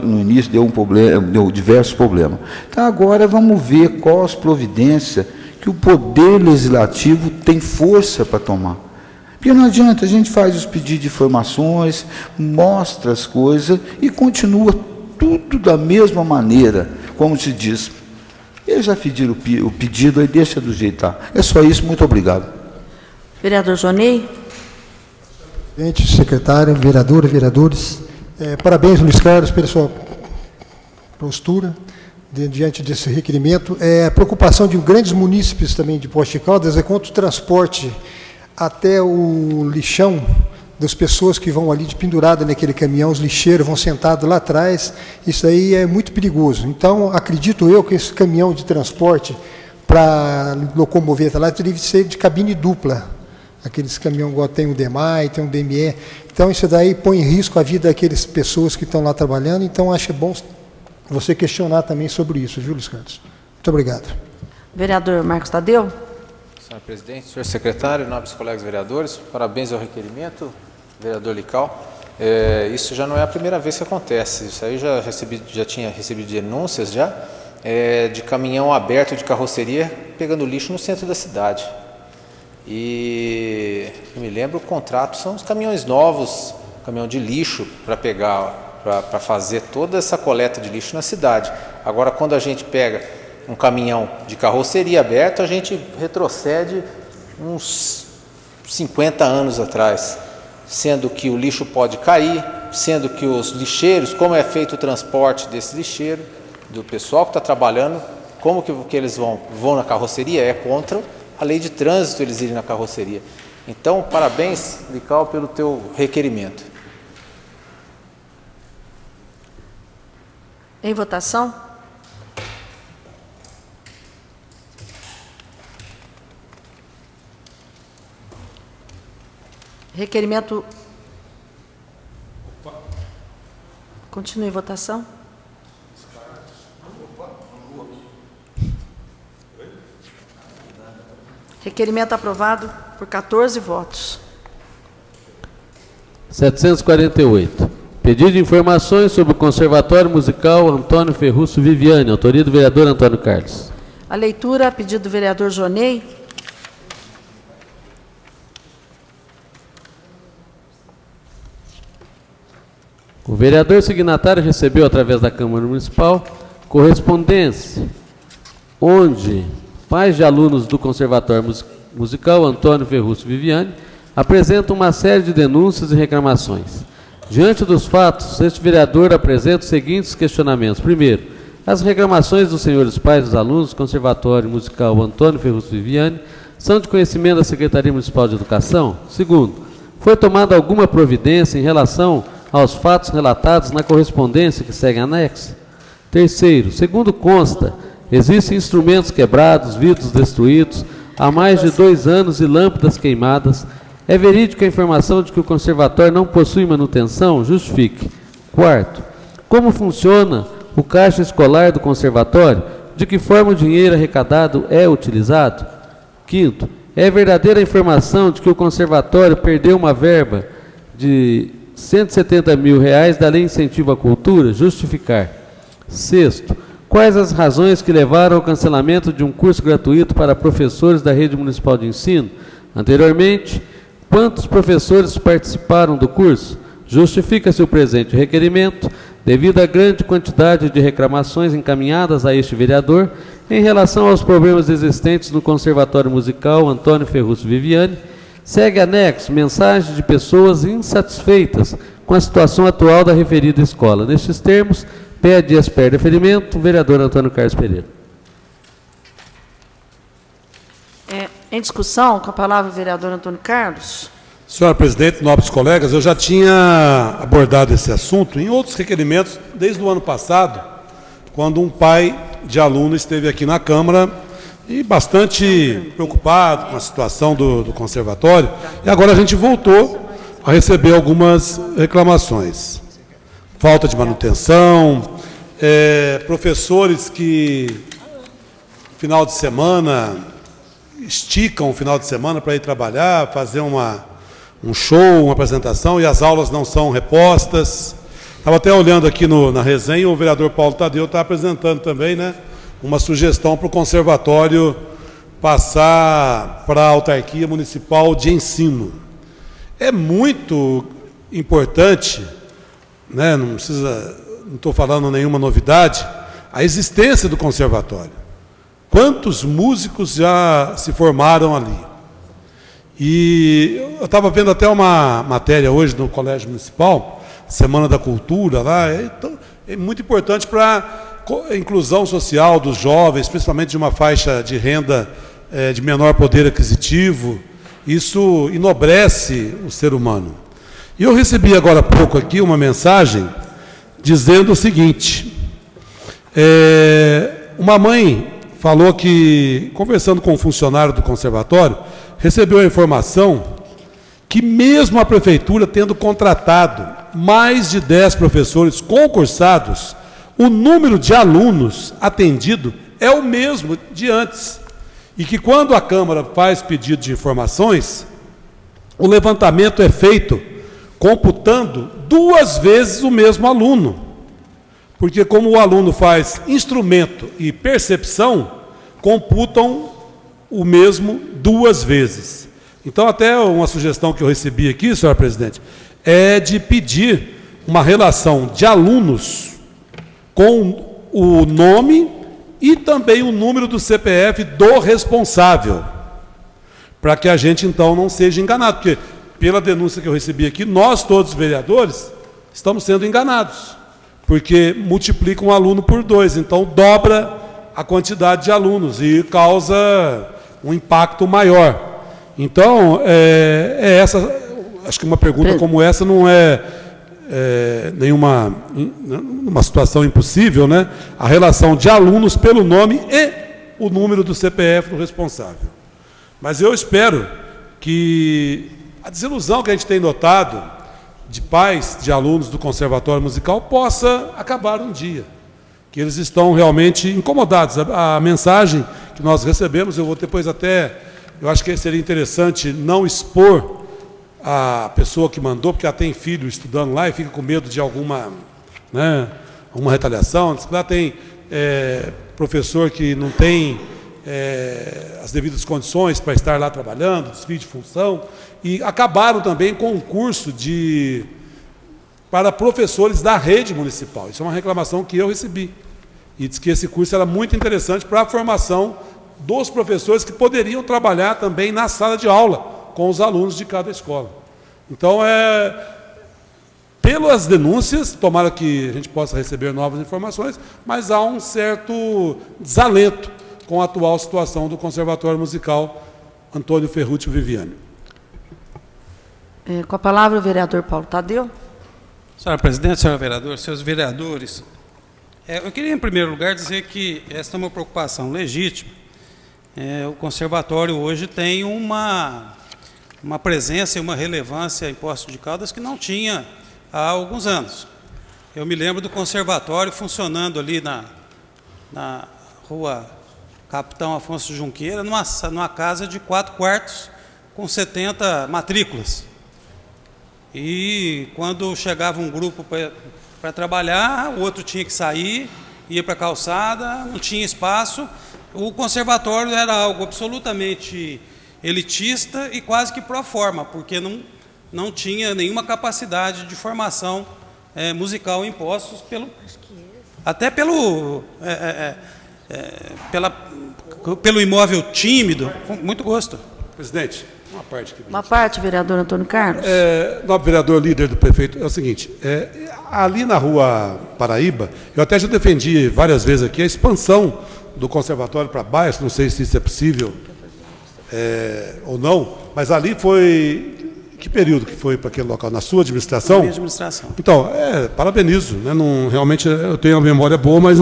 no início deu um problema, deu diversos problemas. Então agora vamos ver quais as providências que o Poder Legislativo tem força para tomar. Porque não adianta, a gente faz os pedidos de informações, mostra as coisas e continua tudo da mesma maneira, como se diz. Eles já pediram o pedido, aí deixa do jeito que está. É só isso, muito obrigado. Vereador Jonei. Presidente, secretária, vereadora, vereadores, parabéns, Luiz Carlos, pela sua postura diante desse requerimento. A preocupação de grandes munícipes também de Poços de Caldas é quanto o transporte até o lixão das pessoas que vão ali de pendurada naquele caminhão, os lixeiros vão sentados lá atrás, isso aí é muito perigoso. Então, acredito eu que esse caminhão de transporte para locomover até lá deve ser de cabine dupla. Aqueles caminhões igual tem o DEMAI, tem o DME. Então, isso daí põe em risco a vida daquelas pessoas que estão lá trabalhando. Então, acho que é bom você questionar também sobre isso, viu, Luiz Carlos? Muito obrigado. Vereador Marcos Tadeu. Senhor presidente, senhor secretário, nobres colegas vereadores, parabéns ao requerimento, vereador Lical. Isso já não é a primeira vez que acontece, isso aí já tinha recebido denúncias já, de caminhão aberto de carroceria pegando lixo no centro da cidade. E eu me lembro, o contrato são os caminhões novos, caminhão de lixo para fazer toda essa coleta de lixo na cidade. Agora, quando a gente pega um caminhão de carroceria aberto, a gente retrocede uns 50 anos atrás, sendo que o lixo pode cair, sendo que os lixeiros, como é feito o transporte desse lixeiro, do pessoal que está trabalhando, como que eles vão na carroceria, é contra a lei de trânsito eles irem na carroceria. Então, parabéns, Lical, pelo teu requerimento. Em votação? Requerimento. Continue em votação. Requerimento aprovado por 14 votos. 748. Pedido de informações sobre o Conservatório Musical Antônio Ferruccio Viviane, autoria do vereador Antônio Carlos. A leitura, pedido do vereador Jonei. O vereador signatário recebeu, através da Câmara Municipal, correspondência, onde pais de alunos do Conservatório Musical Antônio Ferruccio Viviane apresentam uma série de denúncias e reclamações. Diante dos fatos, este vereador apresenta os seguintes questionamentos. Primeiro, as reclamações dos senhores pais dos alunos do Conservatório Musical Antônio Ferruccio Viviane são de conhecimento da Secretaria Municipal de Educação? Segundo, foi tomada alguma providência em relação aos fatos relatados na correspondência que segue anexa? Terceiro, segundo consta, existem instrumentos quebrados, vidros destruídos, há mais de 2 anos e lâmpadas queimadas. É verídica a informação de que o conservatório não possui manutenção? Justifique. Quarto, como funciona o caixa escolar do conservatório? De que forma o dinheiro arrecadado é utilizado? Quinto, é verdadeira a informação de que o conservatório perdeu uma verba de R$170 mil da Lei Incentivo à Cultura? Justificar. Sexto, quais as razões que levaram ao cancelamento de um curso gratuito para professores da Rede Municipal de Ensino? Anteriormente, quantos professores participaram do curso? Justifica-se o presente requerimento, devido à grande quantidade de reclamações encaminhadas a este vereador em relação aos problemas existentes no Conservatório Musical Antônio Ferruccio Viviane. Segue anexo mensagem de pessoas insatisfeitas com a situação atual da referida escola. Nestes termos, pede e espera deferimento o vereador Antônio Carlos Pereira. Em discussão, com a palavra o vereador Antônio Carlos. Senhora presidente, nobres colegas, eu já tinha abordado esse assunto em outros requerimentos desde o ano passado, quando um pai de aluno esteve aqui na Câmara e bastante preocupado com a situação do conservatório, e agora a gente voltou a receber algumas reclamações. Falta de manutenção, professores que final de semana esticam o final de semana para ir trabalhar, fazer um show, uma apresentação, e as aulas não são repostas. Estava até olhando aqui na resenha, o vereador Paulo Tadeu está apresentando também, né, uma sugestão para o conservatório passar para a autarquia municipal de ensino. É muito importante, né, não estou falando nenhuma novidade, a existência do conservatório. Quantos músicos já se formaram ali? E eu estava vendo até uma matéria hoje no Colégio Municipal, Semana da Cultura, lá, é muito importante para a inclusão social dos jovens, principalmente de uma faixa de renda de menor poder aquisitivo. Isso enobrece o ser humano. E eu recebi agora há pouco aqui uma mensagem dizendo o seguinte, uma mãe falou que, conversando com um funcionário do conservatório, recebeu a informação que mesmo a prefeitura tendo contratado mais de 10 professores concursados, o número de alunos atendido é o mesmo de antes. E que quando a Câmara faz pedido de informações, o levantamento é feito computando 2 vezes o mesmo aluno. Porque como o aluno faz instrumento e percepção, computam o mesmo 2 vezes. Então, até uma sugestão que eu recebi aqui, senhora presidente, é de pedir uma relação de alunos com o nome e também o número do CPF do responsável, para que a gente, então, não seja enganado, porque, pela denúncia que eu recebi aqui, nós, todos os vereadores, estamos sendo enganados, porque multiplica um aluno por 2, então dobra a quantidade de alunos e causa um impacto maior. Então, acho que uma pergunta como essa não é uma situação impossível, né? A relação de alunos pelo nome e o número do CPF do responsável. Mas eu espero que a desilusão que a gente tem notado de pais de alunos do Conservatório Musical possa acabar um dia, que eles estão realmente incomodados. A mensagem que nós recebemos, eu vou depois eu acho que seria interessante não expor a pessoa que mandou, porque ela tem filho estudando lá e fica com medo de alguma retaliação. Lá tem professor que não tem as devidas condições para estar lá trabalhando, desvio de função, e acabaram também com um curso de para professores da rede municipal. Isso é uma reclamação que eu recebi. E diz que esse curso era muito interessante para a formação dos professores que poderiam trabalhar também na sala de aula com os alunos de cada escola. Então, pelas denúncias, tomara que a gente possa receber novas informações, mas há um certo desalento com a atual situação do Conservatório Musical Antônio Ferruccio Viviani. Com a palavra o vereador Paulo Tadeu. Senhora presidente, senhor vereador, senhores vereadores, eu queria, em primeiro lugar, dizer que esta é uma preocupação legítima. O conservatório hoje tem uma presença e uma relevância em Poços de Caldas que não tinha há alguns anos. Eu me lembro do conservatório funcionando ali na rua Capitão Afonso Junqueira, numa casa de 4 quartos com 70 matrículas. E quando chegava um grupo para trabalhar, o outro tinha que sair, ia para a calçada, não tinha espaço. O conservatório era algo absolutamente elitista e quase que pro forma, porque não tinha nenhuma capacidade de formação musical em Poços, até pelo imóvel tímido. Com muito gosto. Presidente, uma parte aqui. Uma parte, vereador Antônio Carlos. Nobre vereador, líder do prefeito, é o seguinte, ali na rua Paraíba, eu até já defendi várias vezes aqui a expansão do conservatório para baixo, não sei se isso é possível ou não, mas ali foi... Que período que foi para aquele local? Na sua administração? Na minha administração. Então, parabenizo, né? Realmente eu tenho uma memória boa, mas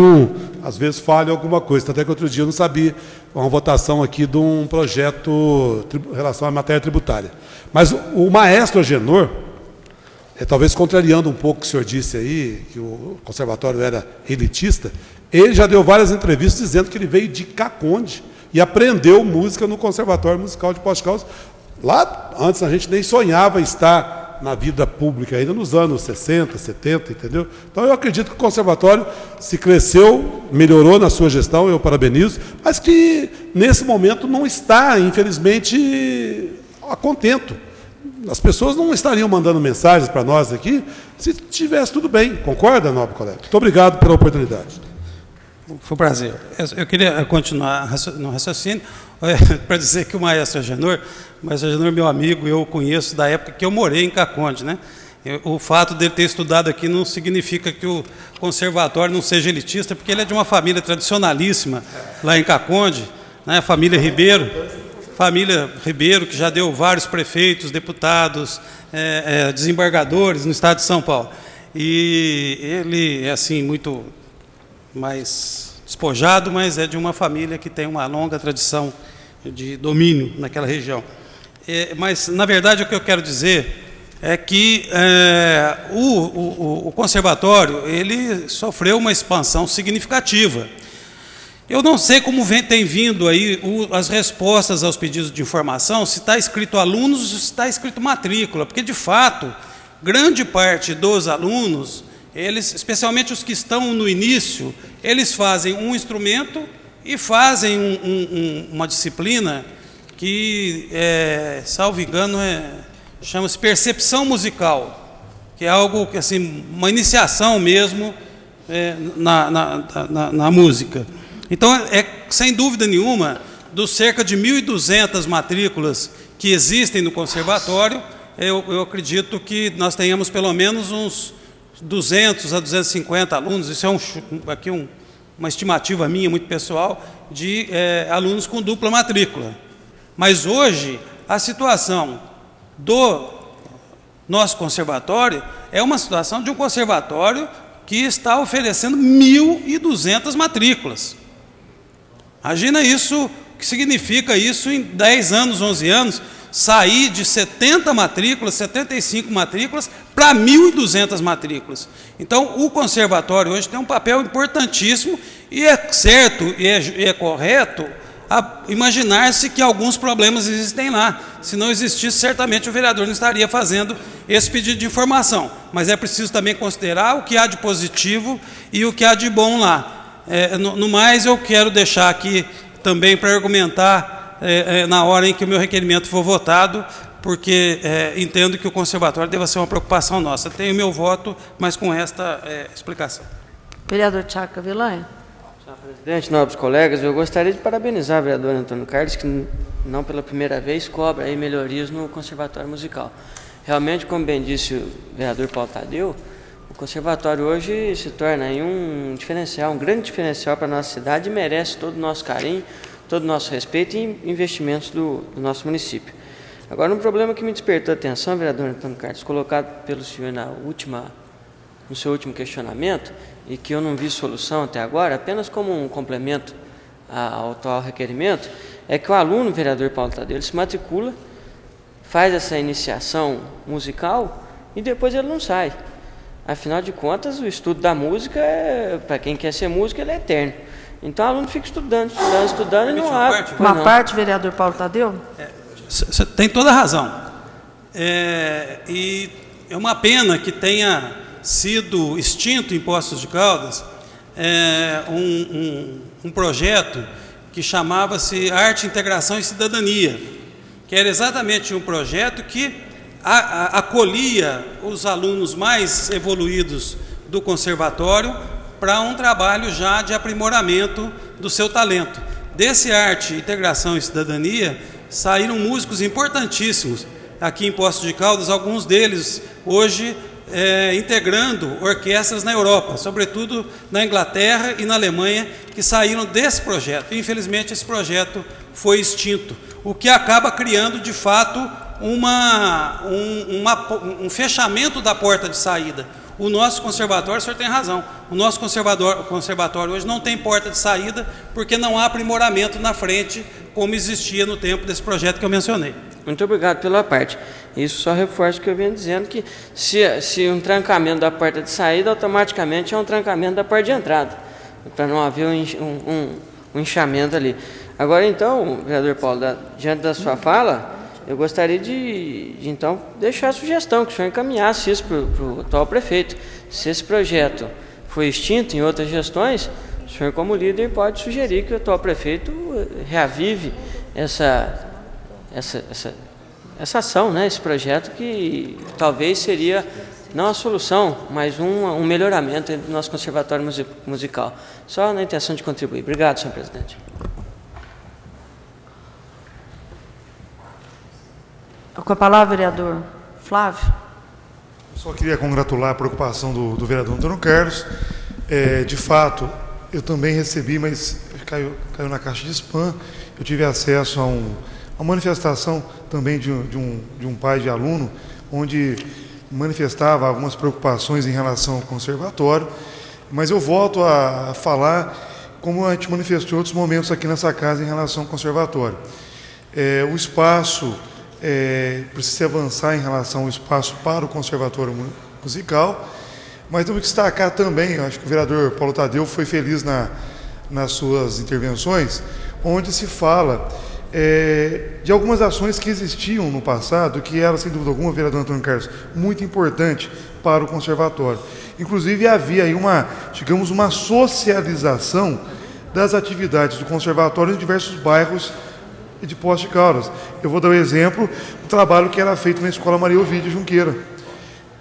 às vezes falha alguma coisa. Até que outro dia eu não sabia uma votação aqui de um projeto em relação à matéria tributária. Mas o maestro Agenor, talvez contrariando um pouco o que o senhor disse aí, que o conservatório era elitista, ele já deu várias entrevistas dizendo que ele veio de Caconde e aprendeu música no Conservatório Musical de Poços de Caldas. Lá, antes, a gente nem sonhava estar na vida pública, ainda nos anos 60, 70, entendeu? Então, eu acredito que o conservatório se cresceu, melhorou na sua gestão, eu parabenizo, mas que, nesse momento, não está, infelizmente, a contento. As pessoas não estariam mandando mensagens para nós aqui se tivesse tudo bem. Concorda, nobre colega? Muito obrigado pela oportunidade. Foi um prazer. Eu queria continuar no raciocínio para dizer que o maestro Agenor é meu amigo, eu o conheço da época que eu morei em Caconde, né? O fato dele ter estudado aqui não significa que o conservatório não seja elitista, porque ele é de uma família tradicionalíssima lá em Caconde, né? Família Ribeiro, que já deu vários prefeitos, deputados, desembargadores no estado de São Paulo. E ele é assim muito mais despojado, mas é de uma família que tem uma longa tradição de domínio naquela região. Mas, na verdade, o que eu quero dizer é que o conservatório ele sofreu uma expansão significativa. Eu não sei como tem vindo aí as respostas aos pedidos de informação, se está escrito alunos ou se está escrito matrícula, porque, de fato, grande parte dos alunos, eles, especialmente os que estão no início, eles fazem um instrumento e fazem uma disciplina que, salvo engano, chama-se percepção musical, que é algo que, assim, uma iniciação mesmo na música. Então, sem dúvida nenhuma, dos cerca de 1.200 matrículas que existem no conservatório, eu acredito que nós tenhamos pelo menos uns 200 a 250 alunos, isso é uma estimativa minha, muito pessoal, de alunos com dupla matrícula. Mas hoje, a situação do nosso conservatório é uma situação de um conservatório que está oferecendo 1.200 matrículas. Imagina isso, o que significa isso em 10 anos, 11 anos, sair de 70 matrículas, 75 matrículas, para 1.200 matrículas. Então, o conservatório hoje tem um papel importantíssimo e é certo e é correto imaginar-se que alguns problemas existem lá. Se não existisse, certamente o vereador não estaria fazendo esse pedido de informação. Mas é preciso também considerar o que há de positivo e o que há de bom lá. No mais, eu quero deixar aqui também para argumentar na hora em que o meu requerimento for votado, porque entendo que o conservatório deva ser uma preocupação nossa. Tenho meu voto, mas com esta explicação. Vereador Tiago Cavelanha. Senhor presidente, nobres colegas, eu gostaria de parabenizar o vereador Antônio Carlos, que não pela primeira vez cobra aí melhorias no Conservatório Musical. Realmente, como bem disse o vereador Paulo Tadeu, o conservatório hoje se torna aí um diferencial, um grande diferencial para a nossa cidade e merece todo o nosso carinho, todo o nosso respeito e investimentos do nosso município. Agora, um problema que me despertou a atenção, vereador Antônio Carlos, colocado pelo senhor no seu último questionamento, e que eu não vi solução até agora, apenas como um complemento ao atual requerimento, é que o aluno, vereador Paulo Tadeu, ele se matricula, faz essa iniciação musical e depois ele não sai. Afinal de contas, o estudo da música, para quem quer ser músico, ele é eterno. Então o aluno fica estudando e não abre. Uma parte, vereador Paulo Tadeu? Você tem toda a razão. E é uma pena que tenha sido extinto em Poços de Caldas um projeto que chamava-se Arte, Integração e Cidadania, que era exatamente um projeto que acolhia os alunos mais evoluídos do conservatório para um trabalho já de aprimoramento do seu talento. Desse Arte, Integração e Cidadania saíram músicos importantíssimos aqui em Poços de Caldas, alguns deles hoje integrando orquestras na Europa, sobretudo na Inglaterra e na Alemanha, que saíram desse projeto. Infelizmente, esse projeto foi extinto, o que acaba criando, de fato, um fechamento da porta de saída. O nosso conservatório, o senhor tem razão, o nosso conservatório hoje não tem porta de saída porque não há aprimoramento na frente, como existia no tempo desse projeto que eu mencionei. Muito obrigado pela parte. Isso só reforça o que eu venho dizendo, que se um trancamento da porta de saída, automaticamente é um trancamento da porta de entrada, para não haver um inchamento ali. Agora, então, vereador Paulo, diante da sua fala, eu gostaria de então, deixar a sugestão, que o senhor encaminhasse isso para o atual prefeito. Se esse projeto foi extinto em outras gestões, o senhor, como líder, pode sugerir que o atual prefeito reavive essa ação, né, esse projeto, que talvez seria não a solução, mas um melhoramento do nosso conservatório musical. Só na intenção de contribuir. Obrigado, senhor presidente. Com a palavra, vereador Flávio. Só queria congratular a preocupação do vereador Antônio Carlos. De fato, eu também recebi, mas caiu na caixa de spam. Eu tive acesso a uma manifestação também de um pai de aluno, onde manifestava algumas preocupações em relação ao conservatório, mas eu volto a falar como a gente manifestou em outros momentos aqui nessa casa em relação ao conservatório. O espaço precisa avançar em relação ao espaço para o conservatório musical, mas temos que destacar também, acho que o vereador Paulo Tadeu foi feliz nas suas intervenções, onde se fala de algumas ações que existiam no passado, que era, sem dúvida alguma, vereador Antônio Carlos, muito importante para o conservatório. Inclusive, havia aí digamos, uma socialização das atividades do conservatório em diversos bairros de Poços de Caldas. Eu vou dar um exemplo, o trabalho que era feito na Escola Maria Ovídio Junqueira,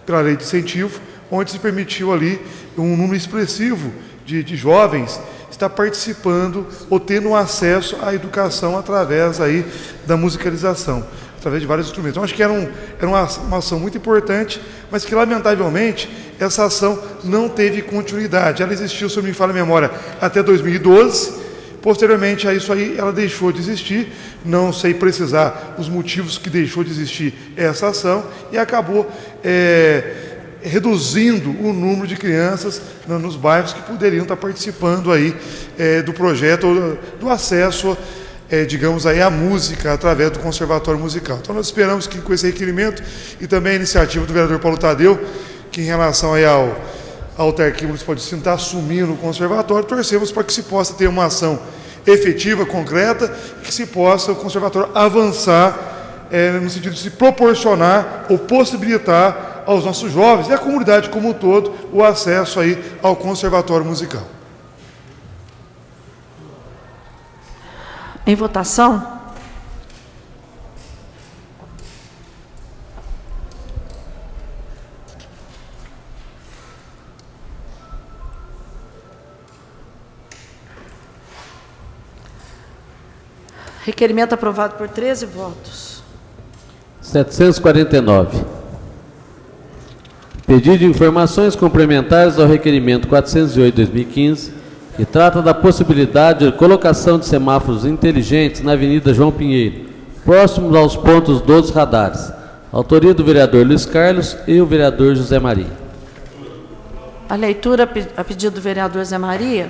pela lei de incentivo, onde se permitiu ali um número expressivo de jovens estar participando ou tendo acesso à educação através aí da musicalização, através de vários instrumentos. Então, acho que era uma ação muito importante, mas que, lamentavelmente, essa ação não teve continuidade. Ela existiu, se eu não me falha a memória, até 2012, posteriormente a isso aí, ela deixou de existir, não sei precisar os motivos que deixou de existir essa ação, e acabou reduzindo o número de crianças nos bairros que poderiam estar participando aí do projeto, do acesso, digamos aí, à música através do Conservatório Musical. Então nós esperamos que com esse requerimento e também a iniciativa do vereador Paulo Tadeu, que em relação aí ao autarquia municipal de Sino está assumindo o conservatório, torcemos para que se possa ter uma ação efetiva, concreta, que se possa o conservatório avançar no sentido de se proporcionar ou possibilitar aos nossos jovens e à comunidade como um todo o acesso aí ao conservatório musical. Em votação. Requerimento aprovado por 13 votos. 749. Pedido de informações complementares ao requerimento 408/2015, que trata da possibilidade de colocação de semáforos inteligentes na Avenida João Pinheiro, próximos aos pontos dos radares. Autoria do vereador Luiz Carlos e o vereador José Maria. A leitura a pedido do vereador Zé Maria.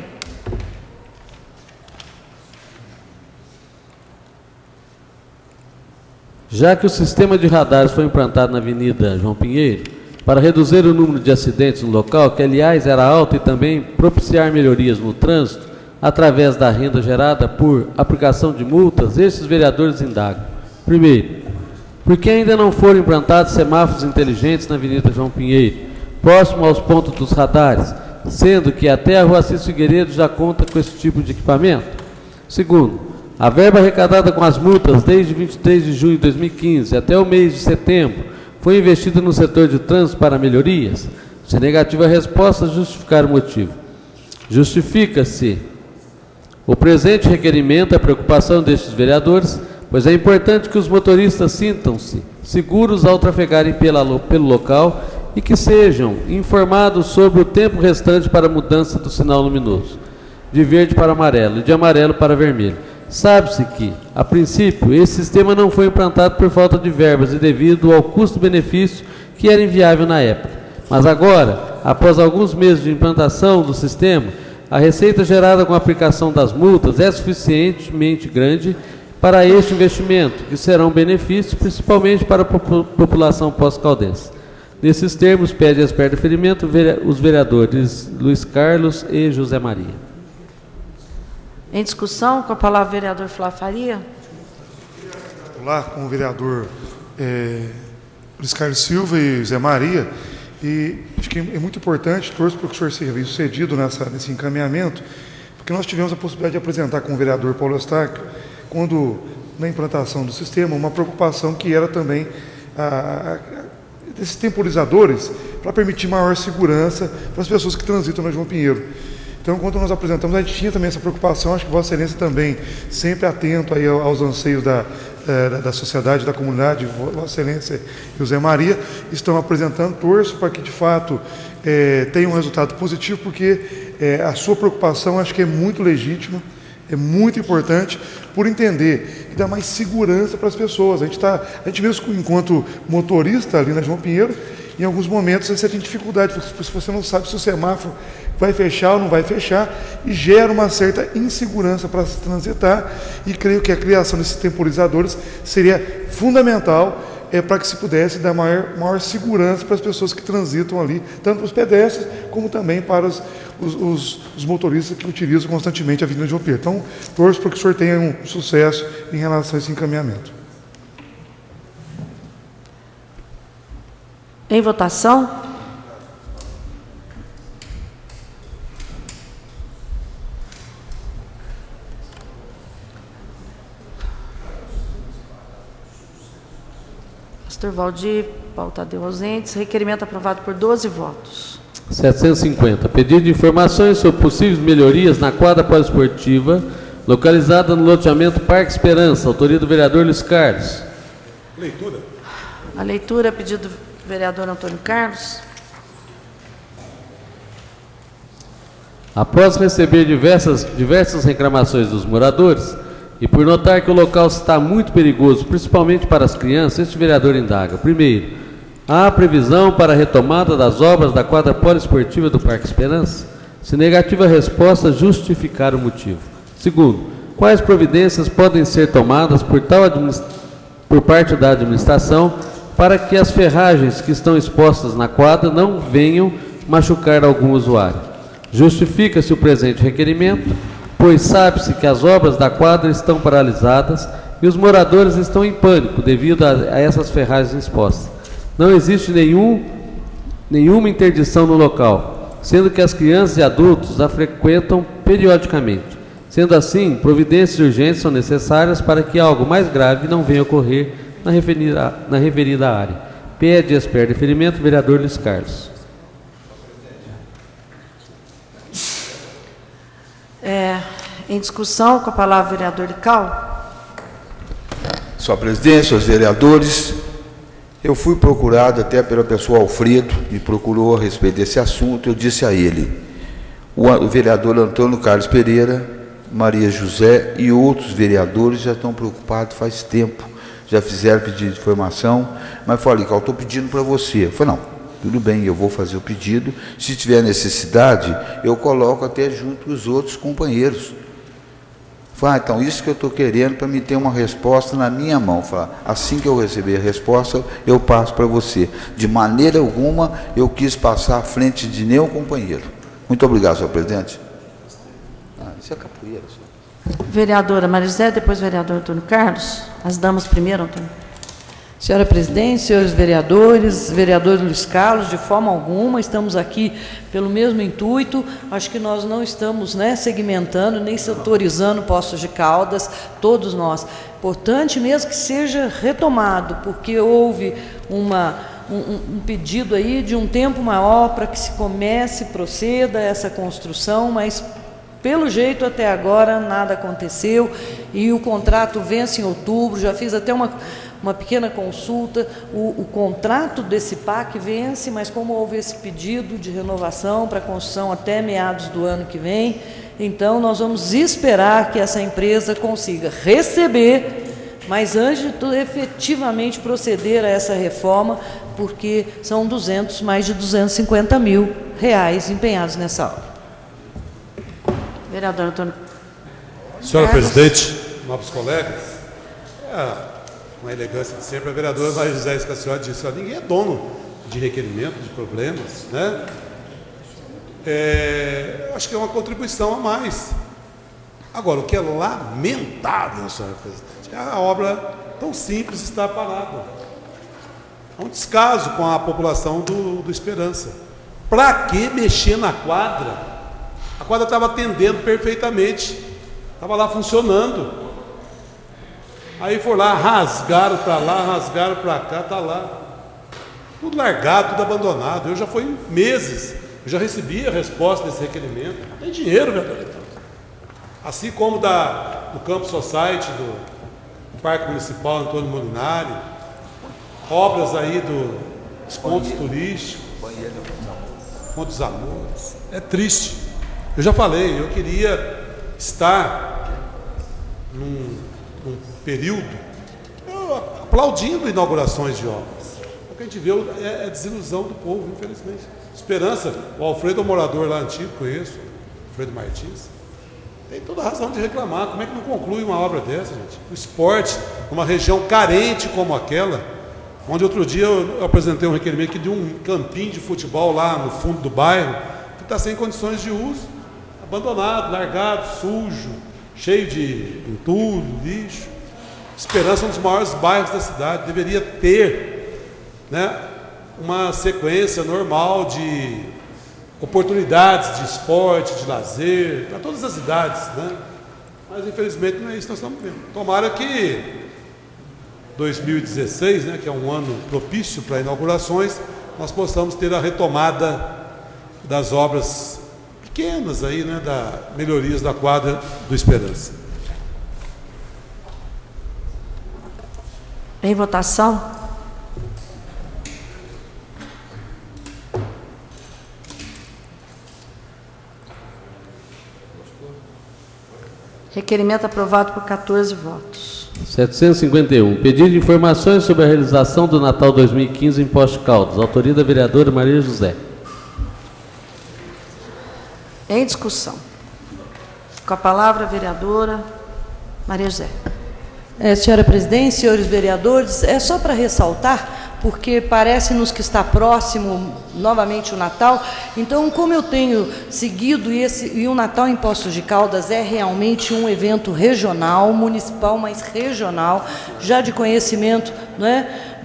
Já que o sistema de radares foi implantado na Avenida João Pinheiro, para reduzir o número de acidentes no local, que aliás era alto, e também propiciar melhorias no trânsito, através da renda gerada por aplicação de multas, esses vereadores indagam. Primeiro, por que ainda não foram implantados semáforos inteligentes na Avenida João Pinheiro, próximo aos pontos dos radares, sendo que até a Rua Assis Figueiredo já conta com esse tipo de equipamento? Segundo, a verba arrecadada com as multas desde 23 de junho de 2015 até o mês de setembro foi investida no setor de trânsito para melhorias? Se negativa a resposta, justificar o motivo. Justifica-se o presente requerimento a preocupação destes vereadores, pois é importante que os motoristas sintam-se seguros ao trafegarem pelo local e que sejam informados sobre o tempo restante para a mudança do sinal luminoso, de verde para amarelo e de amarelo para vermelho. Sabe-se que, a princípio, esse sistema não foi implantado por falta de verbas e devido ao custo-benefício que era inviável na época. Mas agora, após alguns meses de implantação do sistema, a receita gerada com a aplicação das multas é suficientemente grande para este investimento, que será um benefício principalmente para a população pós-caldense. Nesses termos, pede a espera de deferimento os vereadores Luiz Carlos e José Maria. Em discussão, com a palavra o vereador Flávio Faria. Lá com o vereador Luiz Carlos Silva e Zé Maria, e acho que é muito importante, torço para que o senhor seja sucedido nesse encaminhamento, porque nós tivemos a possibilidade de apresentar com o vereador Paulo Eustáquio, quando na implantação do sistema, uma preocupação que era também desses temporizadores, para permitir maior segurança para as pessoas que transitam na João Pinheiro. Então, quando nós apresentamos, a gente tinha também essa preocupação, acho que Vossa Excelência também, sempre atento aí aos anseios da sociedade, da comunidade, Vossa Excelência e o Zé Maria, estão apresentando, torço para que, de fato, tenha um resultado positivo, porque a sua preocupação, acho que é muito legítima, é muito importante, por entender que dá mais segurança para as pessoas. A gente mesmo, enquanto motorista ali na João Pinheiro, em alguns momentos você tem dificuldade, se você não sabe se o semáforo vai fechar ou não vai fechar, e gera uma certa insegurança para se transitar, e creio que a criação desses temporizadores seria fundamental para que se pudesse dar maior segurança para as pessoas que transitam ali, tanto para os pedestres, como também para os motoristas que utilizam constantemente a Avenida João Pinheiro. Então, torço para que o senhor tenha um sucesso em relação a esse encaminhamento. Em votação. Pastor Valdir, Pautadeu ausentes. Requerimento aprovado por 12 votos. 750. Pedido de informações sobre possíveis melhorias na quadra poliesportiva, localizada no loteamento Parque Esperança. Autoria do vereador Luiz Carlos. Leitura. A leitura, pedido do vereador Antônio Carlos. Após receber diversas reclamações dos moradores, e por notar que o local está muito perigoso, principalmente para as crianças, este vereador indaga. Primeiro, há previsão para a retomada das obras da quadra poliesportiva do Parque Esperança? Se negativa a resposta, justificar o motivo. Segundo, quais providências podem ser tomadas por parte da administração para que as ferragens que estão expostas na quadra não venham machucar algum usuário? Justifica-se o presente requerimento, pois sabe-se que as obras da quadra estão paralisadas e os moradores estão em pânico devido a essas ferragens expostas. Não existe nenhuma interdição no local, sendo que as crianças e adultos a frequentam periodicamente. Sendo assim, providências urgentes são necessárias para que algo mais grave não venha ocorrer na referida área. Pede a espera de deferimento, vereador Luiz Carlos. Em discussão, com a palavra o vereador Lical. Sua presidente, senhores vereadores, eu fui procurado até pela pessoa Alfredo, me procurou a respeito desse assunto. Eu disse a ele, o vereador Antônio Carlos Pereira, Maria José e outros vereadores já estão preocupados faz tempo, já fizeram pedido de informação, mas falei que eu estou pedindo para você. Eu falei, não, tudo bem, eu vou fazer o pedido, se tiver necessidade, eu coloco até junto os outros companheiros. Falei, então, isso que eu estou querendo para me ter uma resposta na minha mão. Falei, assim que eu receber a resposta, eu passo para você. De maneira alguma, eu quis passar à frente de nenhum companheiro. Muito obrigado, senhor presidente. Isso é capoeira, senhor. Vereadora Maria José, depois vereador Antônio Carlos. As damas primeiro, Antônio. Senhora presidente, senhores vereadores, vereador Luiz Carlos, de forma alguma, estamos aqui pelo mesmo intuito. Acho que nós não estamos, né, segmentando, nem setorizando Poços de Caldas, todos nós. Importante mesmo que seja retomado, porque houve um pedido aí de um tempo maior para que se comece, proceda essa construção, mas pelo jeito até agora nada aconteceu e o contrato vence em outubro. Já fiz até uma pequena consulta, o contrato desse PAC vence, mas como houve esse pedido de renovação para construção até meados do ano que vem, então nós vamos esperar que essa empresa consiga receber, mas antes de tudo, efetivamente proceder a essa reforma, porque são mais de 250 mil reais empenhados nessa obra. Vereador Antônio. Senhora presidente, nobres colegas, com a elegância de sempre, a vereadora Maria José Escaciotti disse, ninguém é dono de requerimento, de problemas, né? Acho que é uma contribuição a mais. Agora, o que é lamentável, senhora presidente, é a obra tão simples está parada. É um descaso com a população do Esperança. Para que mexer na quadra? A quadra estava atendendo perfeitamente, estava lá funcionando. Aí foram lá, rasgaram para lá, rasgaram para cá, está lá. Tudo largado, tudo abandonado. Eu já fui meses, eu já recebi a resposta desse requerimento. Não tem dinheiro, vereador. Assim como do Campo Society, do Parque Municipal Antônio Molinari, obras aí dos pontos turísticos, Pontos dos Amores. É triste. Eu já falei, eu queria estar num período aplaudindo inaugurações de obras. O que a gente vê é desilusão do povo, infelizmente. Esperança, o Alfredo é um morador lá antigo, conheço, Alfredo Martins, tem toda a razão de reclamar. Como é que não conclui uma obra dessa, gente? O esporte, numa região carente como aquela, onde outro dia eu apresentei um requerimento aqui de um campinho de futebol lá no fundo do bairro, que está sem condições de uso, abandonado, largado, sujo, cheio de entulho, lixo. Esperança é um dos maiores bairros da cidade, deveria ter, né, uma sequência normal de oportunidades de esporte, de lazer, para todas as idades, né? Mas infelizmente não é isso que nós estamos vendo. Tomara que 2016, né, que é um ano propício para inaugurações, nós possamos ter a retomada das obras pequenas aí, né, melhorias da quadra do Esperança. Em votação. Requerimento aprovado por 14 votos. 751. Pedido de informações sobre a realização do Natal 2015 em Poços de Caldas. Autoria da vereadora Maria José. Em discussão. Com a palavra a vereadora Maria José. Senhora presidente, senhores vereadores, é só para ressaltar, porque parece-nos que está próximo novamente o Natal. Então, como eu tenho seguido, e o Natal em Poços de Caldas é realmente um evento regional, municipal, mas regional, já de conhecimento, né,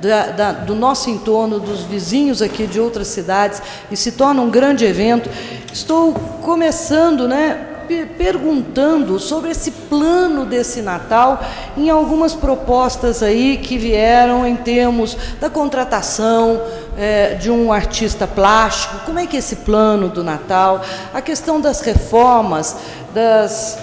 do nosso entorno, dos vizinhos aqui de outras cidades, e se torna um grande evento. Estou começando, né, perguntando sobre esse plano desse Natal em algumas propostas aí que vieram em termos da contratação de um artista plástico. Como é que é esse plano do Natal, a questão das reformas, das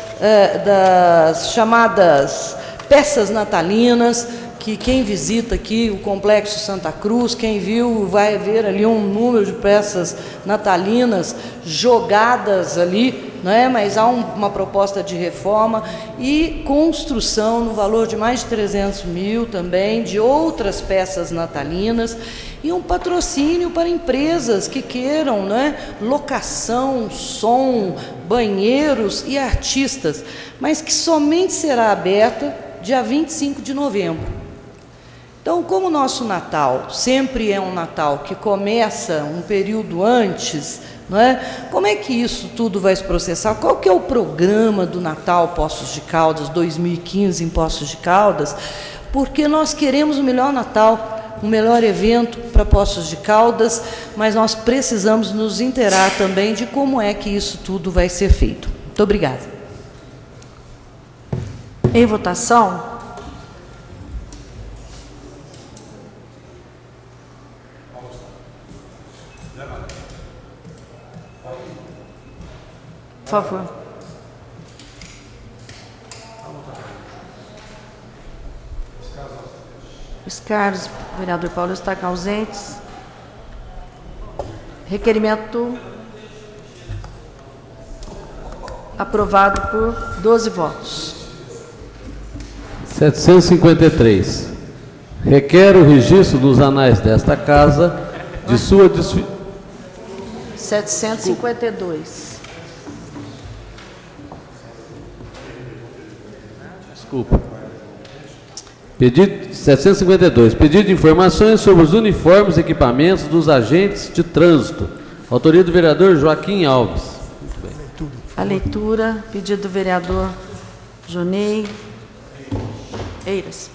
chamadas peças natalinas, que quem visita aqui o Complexo Santa Cruz, quem viu, vai ver ali um número de peças natalinas jogadas ali, não é? Mas há uma proposta de reforma e construção no valor de mais de 300 mil também, de outras peças natalinas, e um patrocínio para empresas que queiram, né, locação, som, banheiros e artistas, mas que somente será aberta dia 25 de novembro. Então, como o nosso Natal sempre é um Natal que começa um período antes, não é? Como é que isso tudo vai se processar? Qual que é o programa do Natal Poços de Caldas, 2015 em Poços de Caldas? Porque nós queremos o melhor Natal, o melhor evento para Poços de Caldas, mas nós precisamos nos inteirar também de como é que isso tudo vai ser feito. Muito obrigada. Em votação. Por favor. Os caros, vereador Paulo Eustáquio ausentes. Requerimento aprovado por 12 votos. 753. Requer o registro nos anais desta casa de sua 752. Desculpa. Pedido 752. Pedido de informações sobre os uniformes e equipamentos dos agentes de trânsito. Autoria do vereador Joaquim Alves. A leitura, pedido do vereador Jonei Eiras.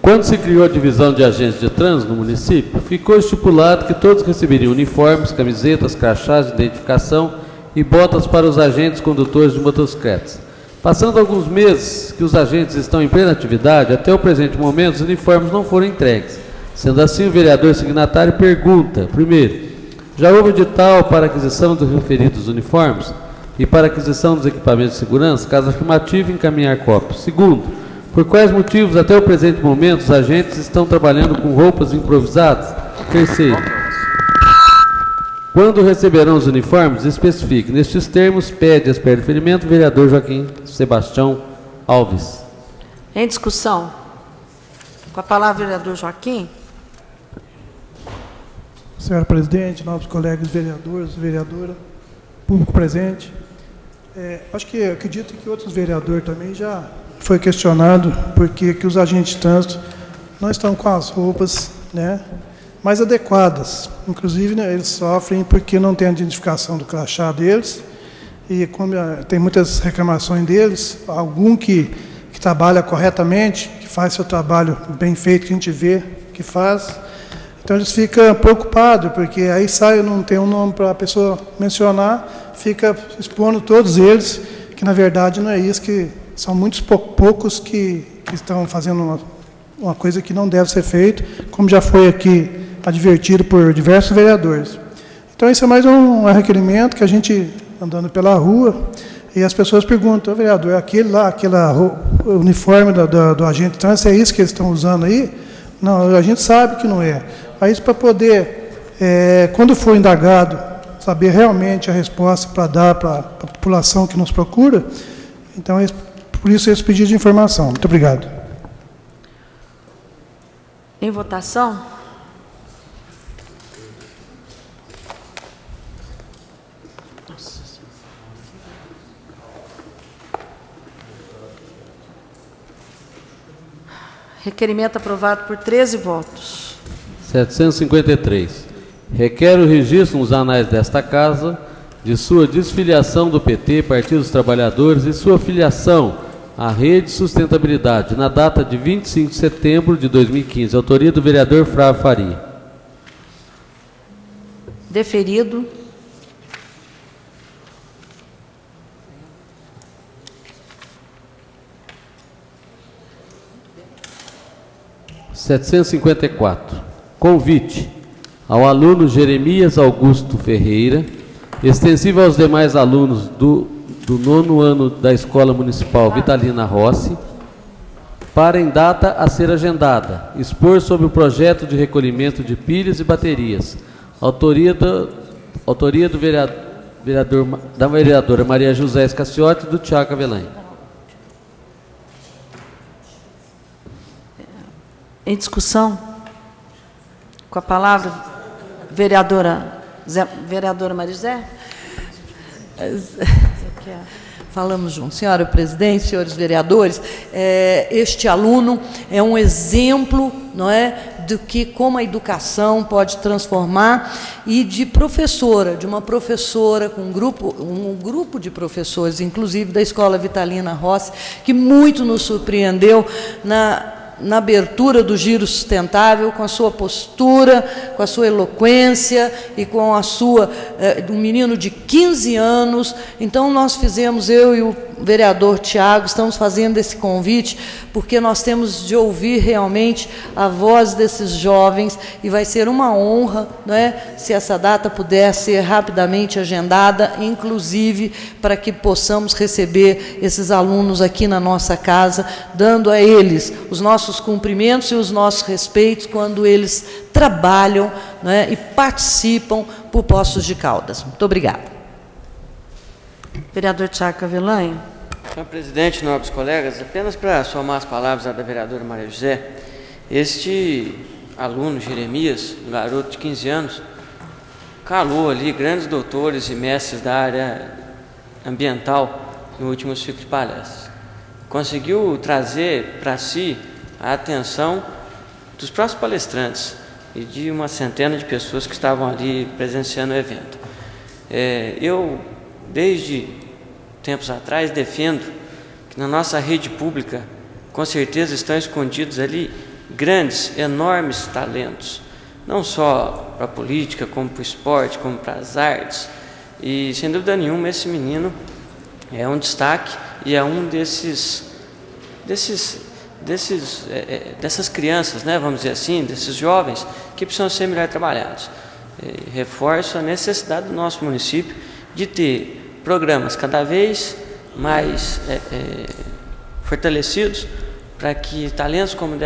Quando se criou a divisão de agentes de trânsito no município, ficou estipulado que todos receberiam uniformes, camisetas, crachás de identificação e botas para os agentes condutores de motocicletas. Passando alguns meses que os agentes estão em plena atividade, até o presente momento os uniformes não foram entregues. Sendo assim, o vereador signatário pergunta, primeiro, já houve edital para aquisição dos referidos uniformes e para aquisição dos equipamentos de segurança? Caso afirmativo, encaminhar cópias. Segundo, por quais motivos até o presente momento os agentes estão trabalhando com roupas improvisadas? Terceiro, quando receberão os uniformes, especifique. Nestes termos, pede as periferimento o vereador Joaquim Sebastião Alves. Em discussão. Com a palavra, vereador Joaquim. Senhora presidente, novos colegas vereadores, vereadora, público presente. Acredito que outros vereadores também já foi questionado porque que os agentes de trânsito não estão com as roupas, né, mais adequadas. Inclusive, né, eles sofrem porque não tem a identificação do crachá deles e como tem muitas reclamações deles, algum que trabalha corretamente, que faz seu trabalho bem feito, que a gente vê que faz. Então eles ficam preocupados, porque aí sai, não tem um nome para a pessoa mencionar, fica expondo todos eles, que na verdade não é isso, que são muitos poucos que estão fazendo uma coisa que não deve ser feita, como já foi aqui advertido por diversos vereadores. Então esse é mais um requerimento que a gente, andando pela rua, e as pessoas perguntam, vereador, aquele uniforme do agente de trânsito, é isso que eles estão usando aí? Não, a gente sabe que não é. Aí isso para poder, quando for indagado, saber realmente a resposta para dar para a população que nos procura. Então, por isso esse pedido de informação. Muito obrigado. Em votação. Requerimento aprovado por 13 votos. 753. Requer o registro nos anais desta casa de sua desfiliação do PT, Partido dos Trabalhadores, e sua filiação à Rede Sustentabilidade, na data de 25 de setembro de 2015. Autoria do vereador Flávio Faria. Deferido. Convite ao aluno Jeremias Augusto Ferreira, extensivo aos demais alunos do 9º ano da Escola Municipal Vitalina Rossi, para, em data a ser agendada, expor sobre o projeto de recolhimento de pilhas e baterias. Autoria da vereadora Maria José Escaciotti e do Tiago Avelange. Em discussão, com a palavra, vereadora Maria José. Falamos juntos. Senhora presidente, senhores vereadores, este aluno é um exemplo, não é, do que como a educação pode transformar, e de uma professora com um grupo de professores, inclusive da Escola Vitalina Rossi, que muito nos surpreendeu na abertura do Giro Sustentável, com a sua postura, com a sua eloquência e com a sua, um menino de 15 anos. Então, nós fizemos, eu e o vereador Tiago, estamos fazendo esse convite, porque nós temos de ouvir realmente a voz desses jovens, e vai ser uma honra, não é, se essa data puder ser rapidamente agendada, inclusive para que possamos receber esses alunos aqui na nossa casa, dando a eles os nossos cumprimentos e os nossos respeitos quando eles trabalham, não é, e participam por Poços de Caldas. Muito obrigada. Vereador Tiago Avelange. Senhor presidente, nobres colegas, apenas para somar as palavras da vereadora Maria José, este aluno, Jeremias, um garoto de 15 anos, calou ali grandes doutores e mestres da área ambiental no último ciclo de palestras. Conseguiu trazer para si a atenção dos próximos palestrantes e de uma centena de pessoas que estavam ali presenciando o evento. Eu, desde tempos atrás, defendo que na nossa rede pública, com certeza estão escondidos ali grandes, enormes talentos, não só para a política, como para o esporte, como para as artes. E, sem dúvida nenhuma, esse menino é um destaque e é um dessas crianças, né, vamos dizer assim, desses jovens que precisam ser melhor trabalhados. Reforço a necessidade do nosso município de ter programas cada vez mais fortalecidos, para que talentos como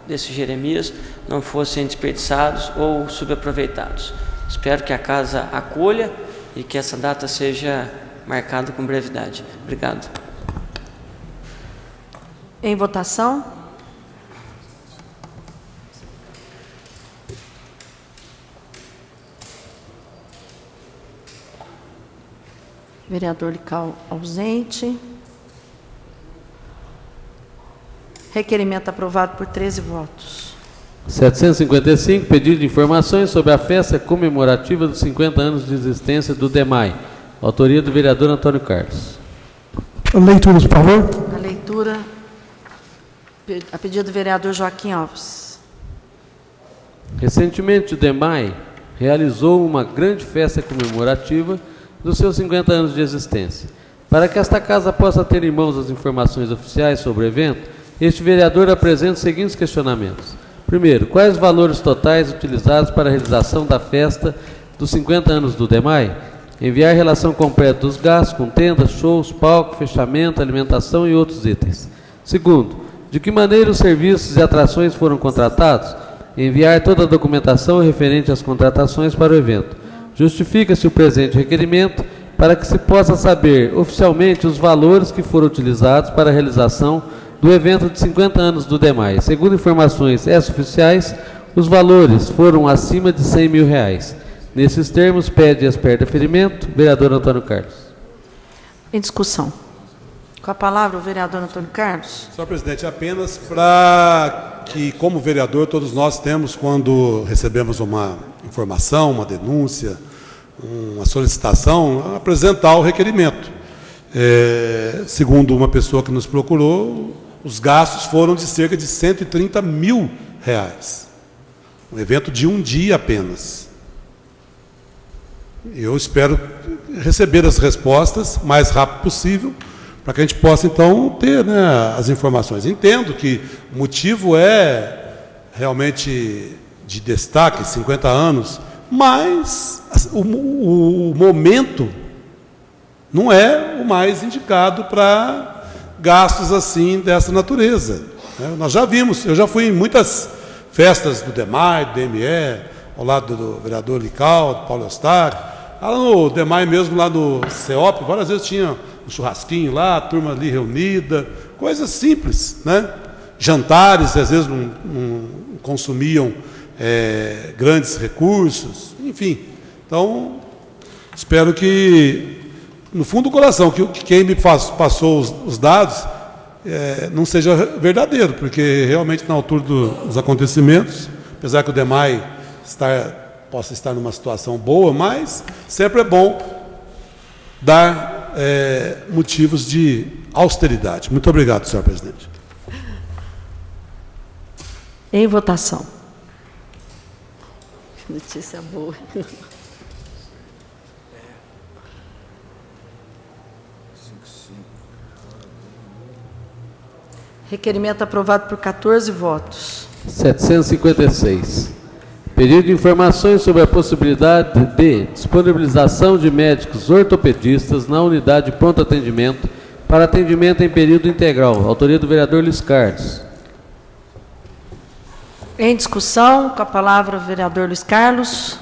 desse Jeremias não fossem desperdiçados ou subaproveitados. Espero que a casa acolha e que essa data seja marcada com brevidade. Obrigado. Em votação. Vereador Lical ausente. Requerimento aprovado por 13 votos. 755, pedido de informações sobre a festa comemorativa dos 50 anos de existência do DEMAI. Autoria do vereador Antônio Carlos. A leitura, por favor. A leitura, a pedido do vereador Joaquim Alves. Recentemente, o DEMAI realizou uma grande festa comemorativa dos seus 50 anos de existência. Para que esta casa possa ter em mãos as informações oficiais sobre o evento, este vereador apresenta os seguintes questionamentos. Primeiro, quais os valores totais utilizados para a realização da festa dos 50 anos do DEMAI? Enviar relação completa dos gastos com tendas, shows, palco, fechamento, alimentação e outros itens. Segundo, de que maneira os serviços e atrações foram contratados? Enviar toda a documentação referente às contratações para o evento. Justifica-se o presente requerimento para que se possa saber oficialmente os valores que foram utilizados para a realização do evento de 50 anos do DEMAI. Segundo informações extraoficiais, os valores foram acima de R$100 mil. Nesses termos, pede expert de aferimento, vereador Antônio Carlos. Em discussão. Com a palavra o vereador Antônio Carlos. Senhor presidente, apenas para que, como vereador, todos nós temos, quando recebemos uma informação, uma denúncia, uma solicitação, apresentar o requerimento. Segundo uma pessoa que nos procurou, os gastos foram de cerca de R$130 mil. Um evento de um dia apenas. Eu espero receber as respostas o mais rápido possível, para que a gente possa, então, ter, né, as informações. Entendo que o motivo é realmente de destaque, 50 anos, mas o momento não é médico mais indicado para gastos assim dessa natureza. Nós já vimos, eu já fui em muitas festas do DEMAI, do DME, ao lado do vereador Lical, do Paulo Eustáquio. Lá no DEMAI mesmo, lá no CEOP, várias vezes tinha um churrasquinho lá, a turma ali reunida, coisas simples, né? Jantares, às vezes não consumiam grandes recursos, enfim. Então, espero que, no fundo do coração, que quem me passou os dados não seja verdadeiro, porque realmente na altura dos acontecimentos, apesar que o DEMAI possa estar numa situação boa, mas sempre é bom dar motivos de austeridade. Muito obrigado, senhor presidente. Em votação. Notícia boa. Requerimento aprovado por 14 votos. 756. Pedido de informações sobre a possibilidade de disponibilização de médicos ortopedistas na unidade de pronto atendimento para atendimento em período integral. Autoria do vereador Luiz Carlos. Em discussão, com a palavra o vereador Luiz Carlos.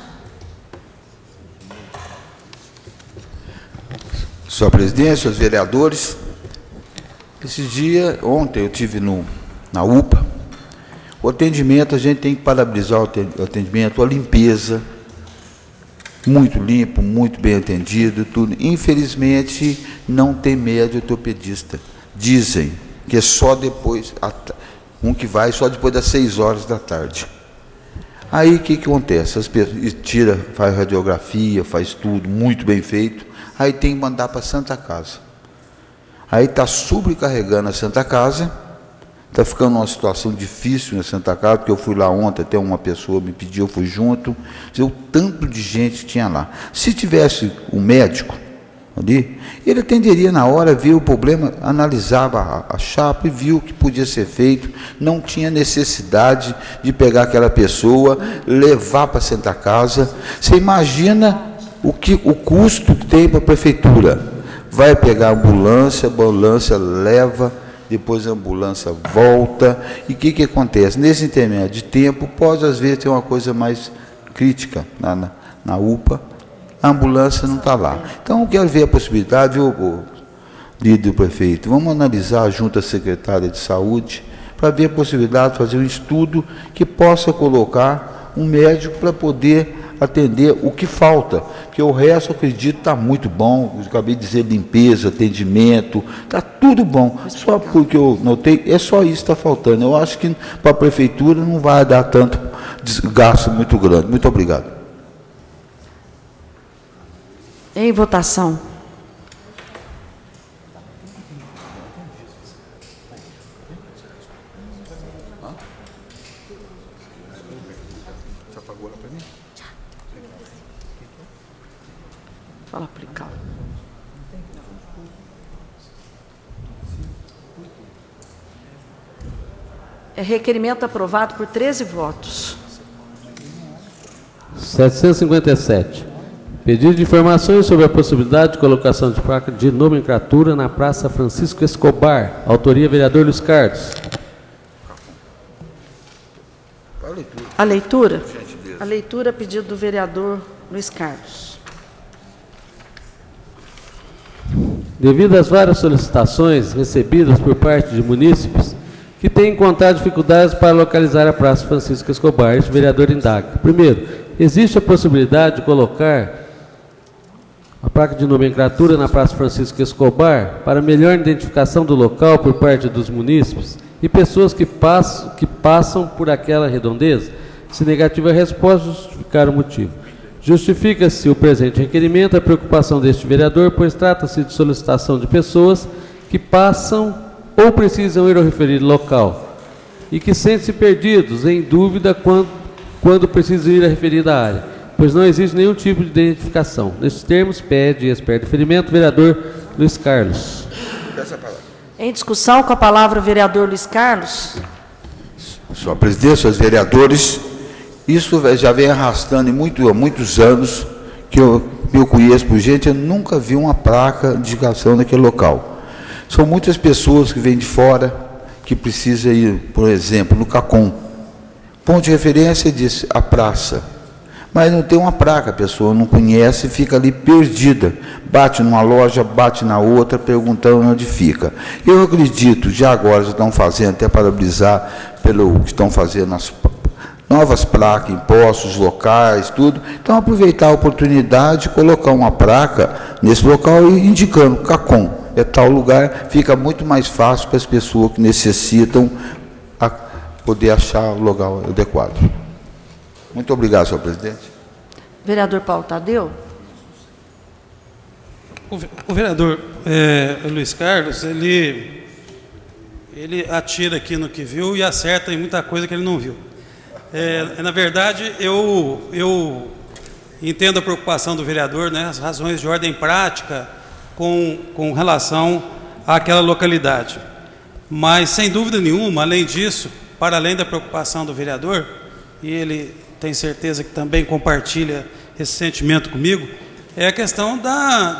Senhor presidente, senhores vereadores, ontem eu estive na UPA. O atendimento, a gente tem que parabenizar o atendimento, a limpeza, muito limpo, muito bem atendido, tudo. Infelizmente, não tem médico ortopedista. Dizem que é só depois, que vai só depois das 6 horas da tarde. Aí, o que acontece? As pessoas faz radiografia, faz tudo, muito bem feito, aí tem que mandar para a Santa Casa. Aí está sobrecarregando a Santa Casa, está ficando uma situação difícil na Santa Casa, porque eu fui lá ontem, até uma pessoa me pediu, eu fui junto, o tanto de gente que tinha lá. Se tivesse um médico ali, ele atenderia na hora, viu o problema, analisava a chapa e viu o que podia ser feito, não tinha necessidade de pegar aquela pessoa, levar para a Santa Casa. Você imagina o custo que tem para a prefeitura. Vai pegar a ambulância leva, depois a ambulância volta, e o que acontece? Nesse intermédio de tempo, pode às vezes ter uma coisa mais crítica na UPA, a ambulância não está lá. Então, eu quero ver a possibilidade, o líder do prefeito, vamos analisar junto à secretária de saúde, para ver a possibilidade de fazer um estudo que possa colocar um médico para poder atender o que falta, porque o resto, eu acredito, está muito bom. Eu acabei de dizer limpeza, atendimento, está tudo bom. Só porque eu notei, é só isso que está faltando. Eu acho que para a prefeitura não vai dar tanto gasto muito grande. Muito obrigado. Em votação. Fala para o Lical. É requerimento aprovado por 13 votos. 757. Pedido de informações sobre a possibilidade de colocação de placa de nomenclatura na Praça Francisco Escobar. Autoria, vereador Luiz Carlos. A leitura? A leitura, pedido do vereador Luiz Carlos. Devido às várias solicitações recebidas por parte de munícipes que têm encontrado dificuldades para localizar a Praça Francisco Escobar, este vereador indaga. Primeiro, existe a possibilidade de colocar a placa de nomenclatura na Praça Francisco Escobar para melhor identificação do local por parte dos munícipes e pessoas que passam por aquela redondeza? Se negativa a resposta, justificar o motivo. Justifica-se o presente requerimento a preocupação deste vereador, pois trata-se de solicitação de pessoas que passam ou precisam ir ao referido local e que sentem-se perdidos, em dúvida quando precisam ir à referida área, pois não existe nenhum tipo de identificação. Nesses termos, pede e espera deferimento, vereador Luiz Carlos. Em discussão, com a palavra o vereador Luiz Carlos. Senhor presidente, senhores vereadores, isso já vem arrastando há muitos anos, que eu conheço por gente, eu nunca vi uma placa de indicação naquele local. São muitas pessoas que vêm de fora, que precisam ir, por exemplo, no Cacom. Ponto de referência diz a praça. Mas não tem uma placa, a pessoa não conhece e fica ali perdida. Bate numa loja, bate na outra, perguntando onde fica. Eu acredito, já agora já estão fazendo, até parabenizar pelo que estão fazendo as novas placas, impostos locais, tudo. Então, aproveitar a oportunidade de colocar uma placa nesse local e indicando Cacom. É tal lugar, fica muito mais fácil para as pessoas que necessitam poder achar o lugar adequado. Muito obrigado, senhor presidente. Vereador Paulo Tadeu. O vereador Luiz Carlos, ele atira aqui no que viu e acerta em muita coisa que ele não viu. Na verdade, eu entendo a preocupação do vereador, né, as razões de ordem prática com relação àquela localidade. Mas, sem dúvida nenhuma, além disso, para além da preocupação do vereador, e ele tem certeza que também compartilha esse sentimento comigo, é a questão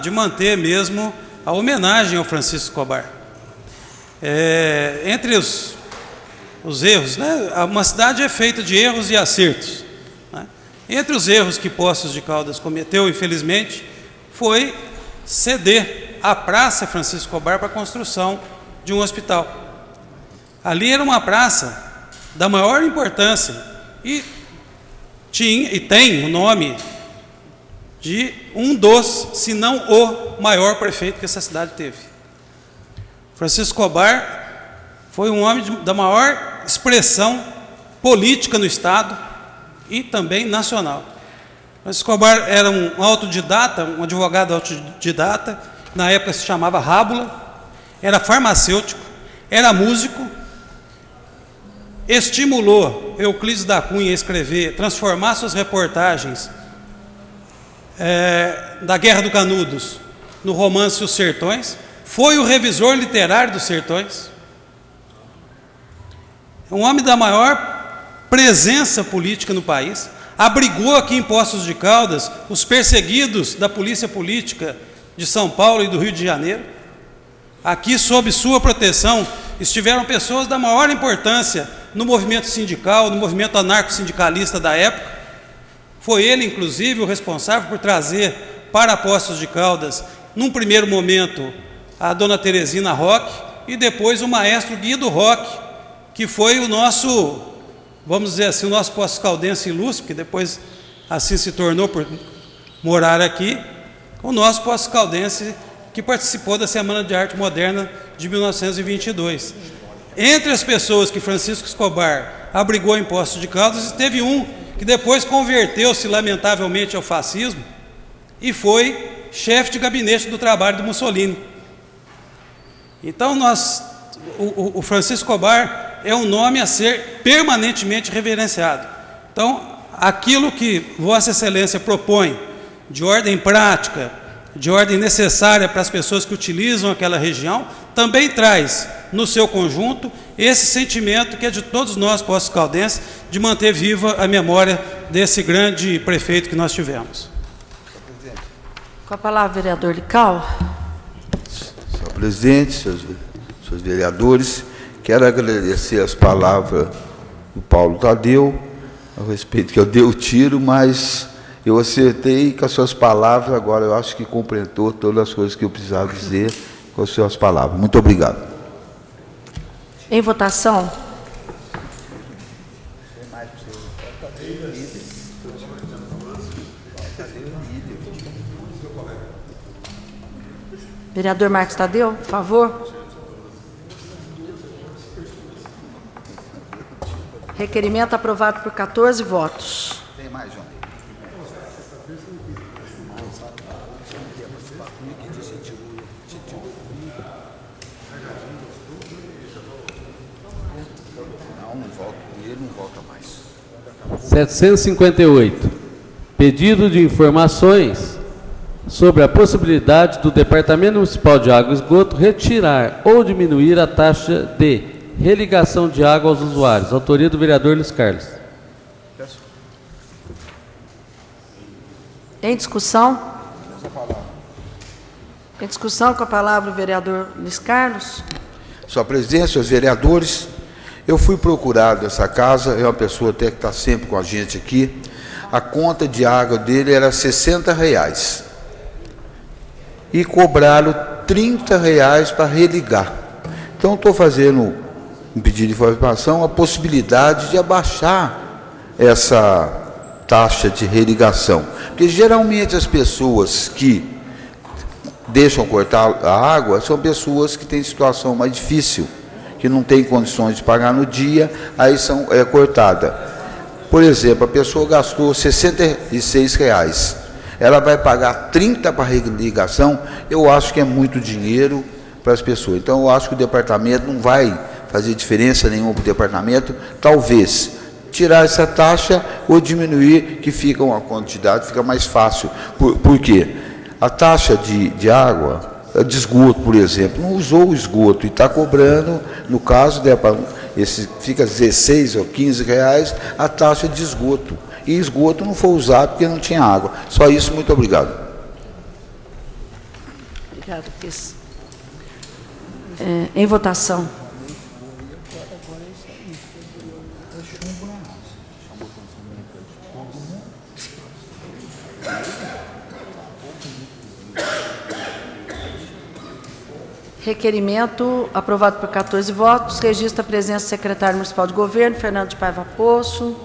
de manter mesmo a homenagem ao Francisco Escobar. Entre os erros, né, uma cidade é feita de erros e acertos, né? Entre os erros que Poços de Caldas cometeu, infelizmente, foi ceder a Praça Francisco Escobar para a construção de um hospital. Ali era uma praça da maior importância e tem o nome de um dos, se não o maior prefeito que essa cidade teve. Francisco Escobar foi um homem da maior expressão política no Estado e também nacional. Francisco Escobar era um autodidata, um advogado autodidata, na época se chamava Rábula, era farmacêutico, era músico, estimulou Euclides da Cunha a escrever, transformar suas reportagens da Guerra do Canudos no romance Os Sertões, foi o revisor literário dos Sertões, um homem da maior presença política no país, abrigou aqui em Poços de Caldas os perseguidos da polícia política de São Paulo e do Rio de Janeiro. Aqui, sob sua proteção, estiveram pessoas da maior importância no movimento sindical, no movimento anarco-sindicalista da época. Foi ele, inclusive, o responsável por trazer para Poços de Caldas, num primeiro momento, a dona Teresina Roque e depois o maestro Guido Roque, que foi o nosso, vamos dizer assim, o nosso Poços Caldense ilustre, que depois assim se tornou por morar aqui, o nosso Poços Caldense que participou da Semana de Arte Moderna de 1922. Entre as pessoas que Francisco Escobar abrigou em Poços de Caldas, teve um que depois converteu-se lamentavelmente ao fascismo e foi chefe de gabinete do trabalho do Mussolini. Então, o Francisco Escobar é um nome a ser permanentemente reverenciado. Então, aquilo que Vossa Excelência propõe de ordem prática, de ordem necessária para as pessoas que utilizam aquela região, também traz no seu conjunto esse sentimento que é de todos nós, Poços Caldenses, de manter viva a memória desse grande prefeito que nós tivemos. Com a palavra, vereador Lical. Senhor presidente, seus vereadores, quero agradecer as palavras do Paulo Tadeu, a respeito que eu dei o tiro, mas eu acertei com as suas palavras, agora eu acho que completou todas as coisas que eu precisava dizer com as suas palavras. Muito obrigado. Em votação. Vereador Marcos Tadeu, por favor. Requerimento aprovado por 14 votos. Tem mais, João. Ele não volta mais. 758. Pedido de informações sobre a possibilidade do Departamento Municipal de Água e Esgoto retirar ou diminuir a taxa de religação de água aos usuários. Autoria do vereador Luiz Carlos. Em discussão? Em discussão, com a palavra o vereador Luiz Carlos. Sua presidência, senhores vereadores, eu fui procurado essa casa, é uma pessoa até que está sempre com a gente aqui, a conta de água dele era R$60 e cobraram R$30 para religar. Então estou fazendo um pedido de informação, a possibilidade de abaixar essa taxa de religação, porque geralmente as pessoas que deixam cortar a água são pessoas que têm situação mais difícil, que não têm condições de pagar no dia, aí é cortada. Por exemplo, a pessoa gastou R$66, ela vai pagar R$30 para religação, eu acho que é muito dinheiro para as pessoas. Então eu acho que o departamento não vai fazer diferença nenhuma para o departamento, talvez tirar essa taxa ou diminuir, que fica uma quantidade, fica mais fácil. Por quê? A taxa de água, de esgoto, por exemplo, não usou o esgoto e está cobrando, no caso, fica R$16 ou R$15 a taxa de esgoto. E esgoto não foi usado porque não tinha água. Só isso, muito obrigado. Obrigado, Cris. Em votação. Requerimento aprovado por 14 votos. Registra a presença do secretário municipal de governo, Fernando de Paiva Poço.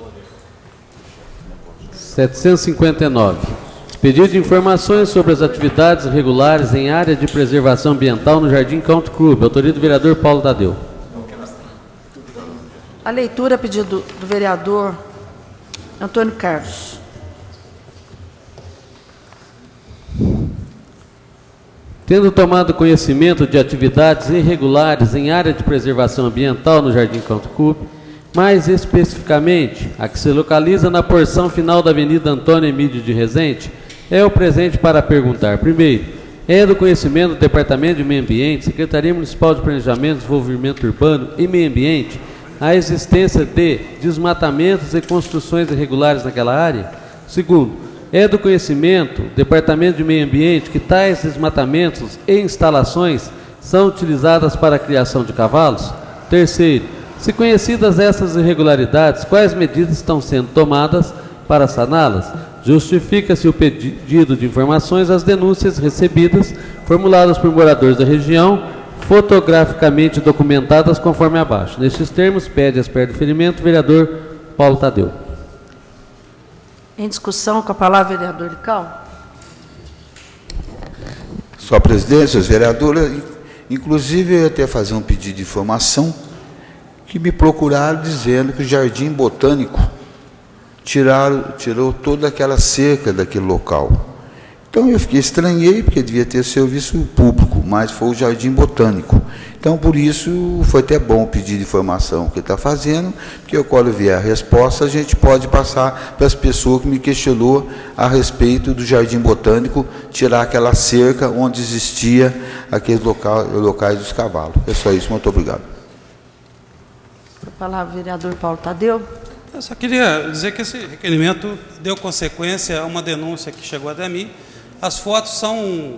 759. Pedido de informações sobre as atividades irregulares em área de preservação ambiental no Jardim Country Club. Autoria do vereador Paulo Tadeu. A leitura, pedido do vereador Antônio Carlos. Tendo tomado conhecimento de atividades irregulares em área de preservação ambiental no Jardim Country Club, mais especificamente a que se localiza na porção final da Avenida Antônio Emídio de Rezende, é o presente para perguntar. Primeiro, é do conhecimento do Departamento de Meio Ambiente, Secretaria Municipal de Planejamento, Desenvolvimento Urbano e Meio Ambiente, a existência de desmatamentos e construções irregulares naquela área? Segundo, é do conhecimento do Departamento de Meio Ambiente que tais desmatamentos e instalações são utilizadas para a criação de cavalos? Terceiro, se conhecidas essas irregularidades, quais medidas estão sendo tomadas para saná-las? Justifica-se o pedido de informações às denúncias recebidas, formuladas por moradores da região, fotograficamente documentadas conforme abaixo. Nestes termos, pede as perto do ferimento o vereador Paulo Tadeu. Em discussão, com a palavra o vereador Lical. Sua presidência, os vereadores, inclusive eu ia até fazer um pedido de informação, que me procuraram dizendo que o Jardim Botânico tirou toda aquela cerca daquele local. Então eu estranhei, porque devia ter serviço público, mas foi o Jardim Botânico. Então, por isso, foi até bom pedir informação que ele está fazendo, porque quando vier a resposta, a gente pode passar para as pessoas que me questionou a respeito do Jardim Botânico, tirar aquela cerca onde existia aqueles locais dos cavalos. É só isso, muito obrigado. A palavra o vereador Paulo Tadeu. Eu só queria dizer que esse requerimento deu consequência a uma denúncia que chegou até mim. As fotos são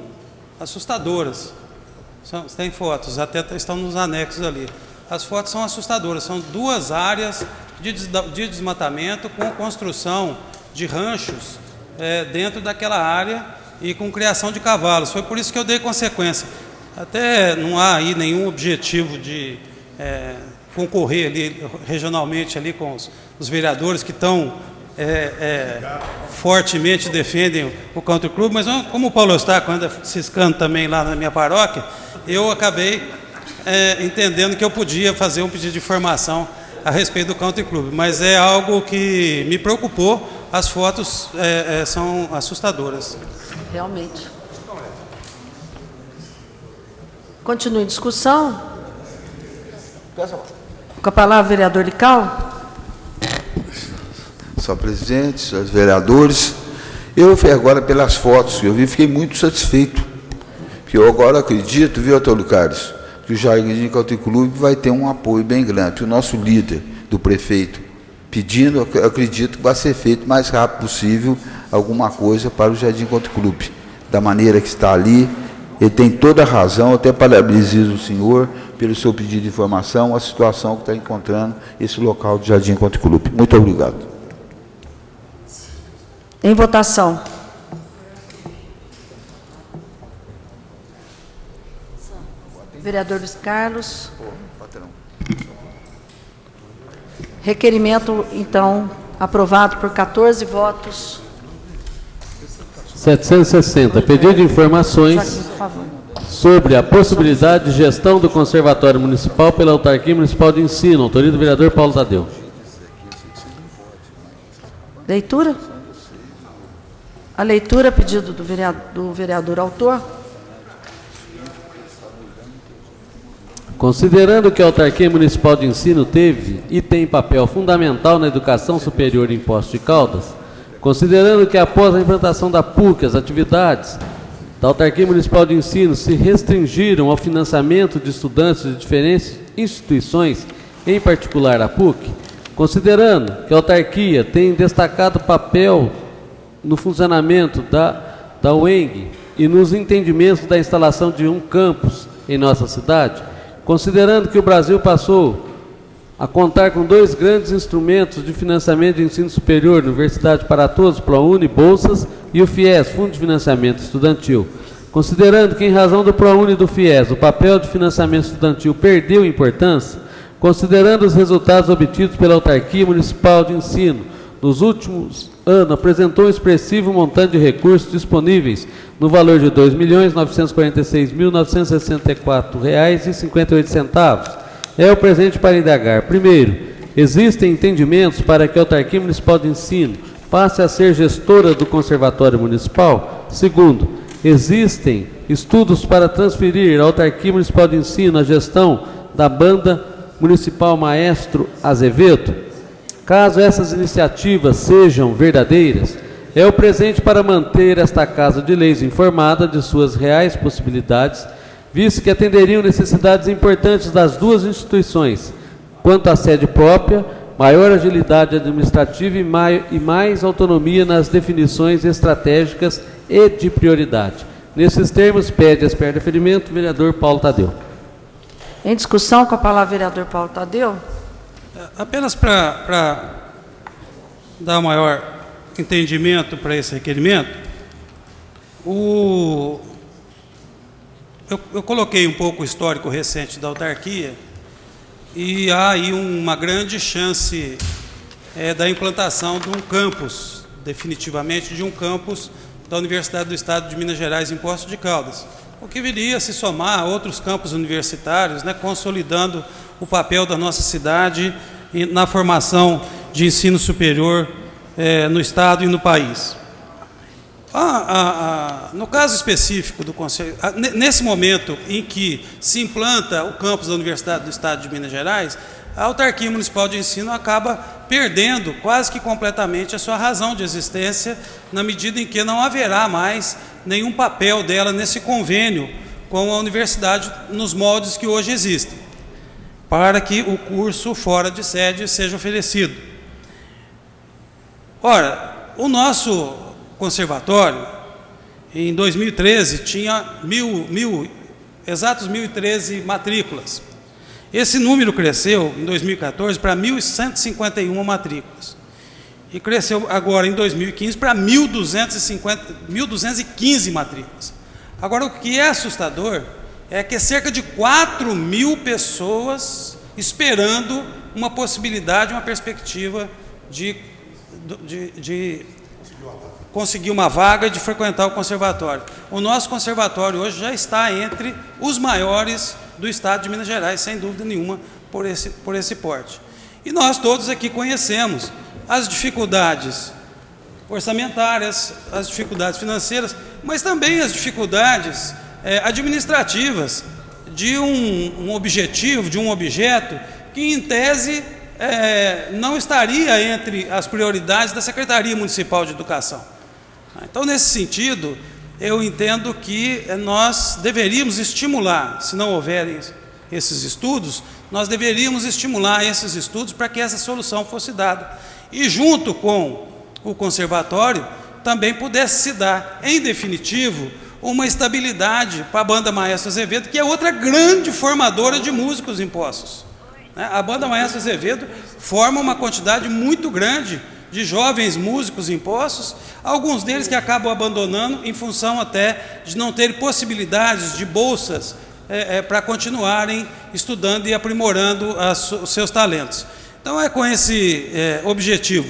assustadoras. Tem fotos, até estão nos anexos ali. As fotos são assustadoras. São duas áreas de desmatamento com construção de ranchos dentro daquela área e com criação de cavalos. Foi por isso que eu dei consequência. Até não há aí nenhum objetivo de concorrer ali regionalmente ali com os vereadores que estão fortemente defendem o Country Club, mas como o Paulo Eustáquio anda ciscando também lá na minha paróquia, eu acabei entendendo que eu podia fazer um pedido de informação a respeito do Country Club, mas é algo que me preocupou. As fotos são assustadoras. Realmente. Continue a discussão. Com a palavra o vereador Lical. Só presidente, senhores vereadores, eu agora pelas fotos que eu vi, fiquei muito satisfeito, porque eu agora acredito, viu, Antônio Carlos, que o Jardim Country Club vai ter um apoio bem grande. O nosso líder do prefeito pedindo, eu acredito que vai ser feito o mais rápido possível alguma coisa para o Jardim Country Club, da maneira que está ali. Ele tem toda a razão, até parabenizo o senhor pelo seu pedido de informação, a situação que está encontrando esse local do Jardim Country Club. Muito obrigado. Em votação. Vereador Luiz Carlos. Requerimento, então, aprovado por 14 votos. 760. Pedido de informações sobre a possibilidade de gestão do Conservatório Municipal pela Autarquia Municipal de Ensino. Autoria do vereador Paulo Tadeu. Leitura? A leitura, pedido do vereador autor. Considerando que a Autarquia Municipal de Ensino teve e tem papel fundamental na educação superior em Poços de Caldas, considerando que após a implantação da PUC, as atividades da Autarquia Municipal de Ensino se restringiram ao financiamento de estudantes de diferentes instituições, em particular a PUC, considerando que a autarquia tem destacado papel no funcionamento da UENG e nos entendimentos da instalação de um campus em nossa cidade, considerando que o Brasil passou a contar com 2 grandes instrumentos de financiamento de ensino superior, Universidade para Todos, ProUni, Bolsas, e o FIES, Fundo de Financiamento Estudantil. Considerando que, em razão do ProUni e do FIES, o papel de financiamento estudantil perdeu importância, considerando os resultados obtidos pela Autarquia Municipal de Ensino nos últimos anos, apresentou um expressivo montante de recursos disponíveis no valor de R$ 2.946.964,58. É o presente para indagar. Primeiro, existem entendimentos para que a Autarquia Municipal de Ensino passe a ser gestora do Conservatório Municipal? Segundo, existem estudos para transferir à Autarquia Municipal de Ensino a gestão da Banda Municipal Maestro Azevedo? Caso essas iniciativas sejam verdadeiras, é o presente para manter esta Casa de Leis informada de suas reais possibilidades, visto que atenderiam necessidades importantes das duas instituições, quanto à sede própria, maior agilidade administrativa e mais autonomia nas definições estratégicas e de prioridade. Nesses termos, pede a espera de deferimento o vereador Paulo Tadeu. Em discussão, com a palavra o vereador Paulo Tadeu. Apenas para dar maior entendimento para esse requerimento, eu coloquei um pouco o histórico recente da autarquia e há aí uma grande chance da implantação de um campus, definitivamente de um campus da Universidade do Estado de Minas Gerais em Poços de Caldas, o que viria a se somar a outros campos universitários, né, consolidando o papel da nossa cidade na formação de ensino superior no Estado e no país. No caso específico do Conselho, nesse momento em que se implanta o campus da Universidade do Estado de Minas Gerais, a Autarquia Municipal de Ensino acaba perdendo quase que completamente a sua razão de existência, na medida em que não haverá mais nenhum papel dela nesse convênio com a universidade nos moldes que hoje existem, para que o curso fora de sede seja oferecido. Ora, o nosso conservatório, em 2013, tinha exatos 1.013 matrículas. Esse número cresceu, em 2014, para 1.151 matrículas. E cresceu agora, em 2015, para 1.215 matrículas. Agora, o que é assustador é que cerca de 4.000 pessoas esperando uma possibilidade, uma perspectiva de conseguir uma vaga, de frequentar o conservatório. O nosso conservatório hoje já está entre os maiores do Estado de Minas Gerais, sem dúvida nenhuma, por esse porte. E nós todos aqui conhecemos as dificuldades orçamentárias, as dificuldades financeiras, mas também as dificuldades administrativas de um objetivo, de um objeto que, em tese, não estaria entre as prioridades da Secretaria Municipal de Educação. Então, nesse sentido, eu entendo que nós deveríamos estimular, se não houverem esses estudos, nós deveríamos estimular esses estudos para que essa solução fosse dada. E junto com o conservatório, também pudesse se dar, em definitivo, uma estabilidade para a Banda Maestro Azevedo, que é outra grande formadora de músicos em Poços. A Banda Maestro Azevedo forma uma quantidade muito grande de jovens músicos em Poços, alguns deles que acabam abandonando em função até de não ter possibilidades de bolsas para continuarem estudando e aprimorando os seus talentos. Então é com esse objetivo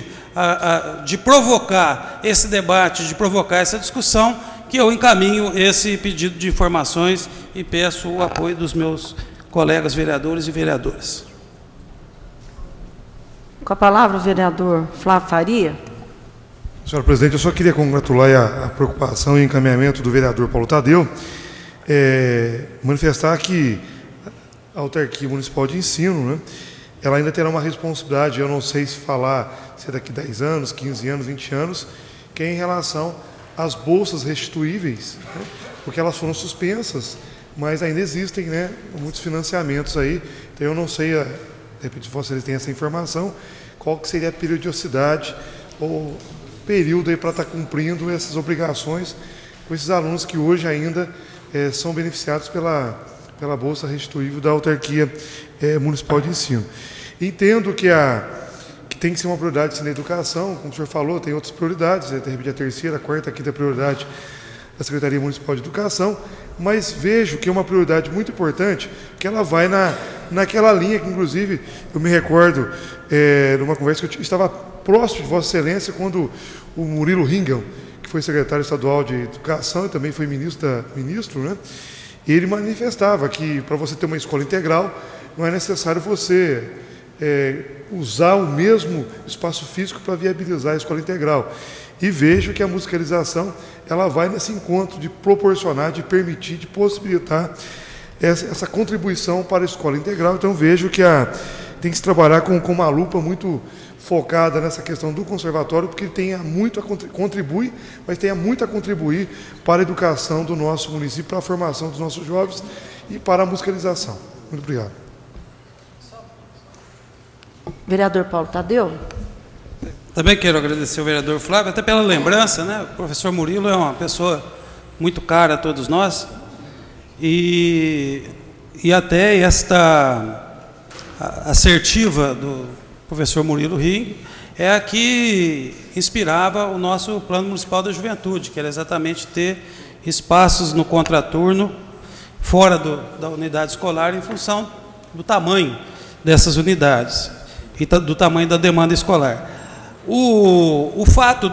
de provocar esse debate, de provocar essa discussão, que eu encaminho esse pedido de informações e peço o apoio dos meus colegas vereadores e vereadoras. Com a palavra o vereador Flávio Faria. Senhora presidente, eu só queria congratular a preocupação e encaminhamento do vereador Paulo Tadeu, manifestar que a autarquia municipal de ensino, né, ela ainda terá uma responsabilidade, eu não sei se falar se é daqui 10 anos, 15 anos, 20 anos, que é em relação às bolsas restituíveis, né, porque elas foram suspensas, mas ainda existem, né, muitos financiamentos aí, então eu não sei, de repente vocês têm essa informação, qual que seria a periodicidade ou período aí para estar cumprindo essas obrigações com esses alunos que hoje ainda são beneficiados pela Bolsa Restituível da Autarquia Municipal de Ensino. Entendo que tem que ser uma prioridade sim, na educação, como o senhor falou, tem outras prioridades, de repente a terceira, a quarta, a quinta prioridade da Secretaria Municipal de Educação, mas vejo que é uma prioridade muito importante, que ela vai naquela linha que, inclusive, eu me recordo numa conversa que eu estava próximo de Vossa Excelência, quando o Murilo Ringel, que foi secretário estadual de Educação e também foi ministro, né? Ele manifestava que para você ter uma escola integral não é necessário você usar o mesmo espaço físico para viabilizar a escola integral. E vejo que a musicalização ela vai nesse encontro de proporcionar, de permitir, de possibilitar essa contribuição para a escola integral. Então vejo que tem que se trabalhar com uma lupa muito focada nessa questão do conservatório, porque ele tenha muito a contribuir, mas tenha muito a contribuir para a educação do nosso município, para a formação dos nossos jovens e para a musicalização. Muito obrigado. Vereador Paulo Tadeu. Também quero agradecer ao vereador Flávio, até pela lembrança, né? O professor Murilo é uma pessoa muito cara a todos nós, e até esta assertiva do professor Murilo Ring é a que inspirava o nosso Plano Municipal da Juventude, que era exatamente ter espaços no contraturno fora da unidade escolar em função do tamanho dessas unidades e do tamanho da demanda escolar. O fato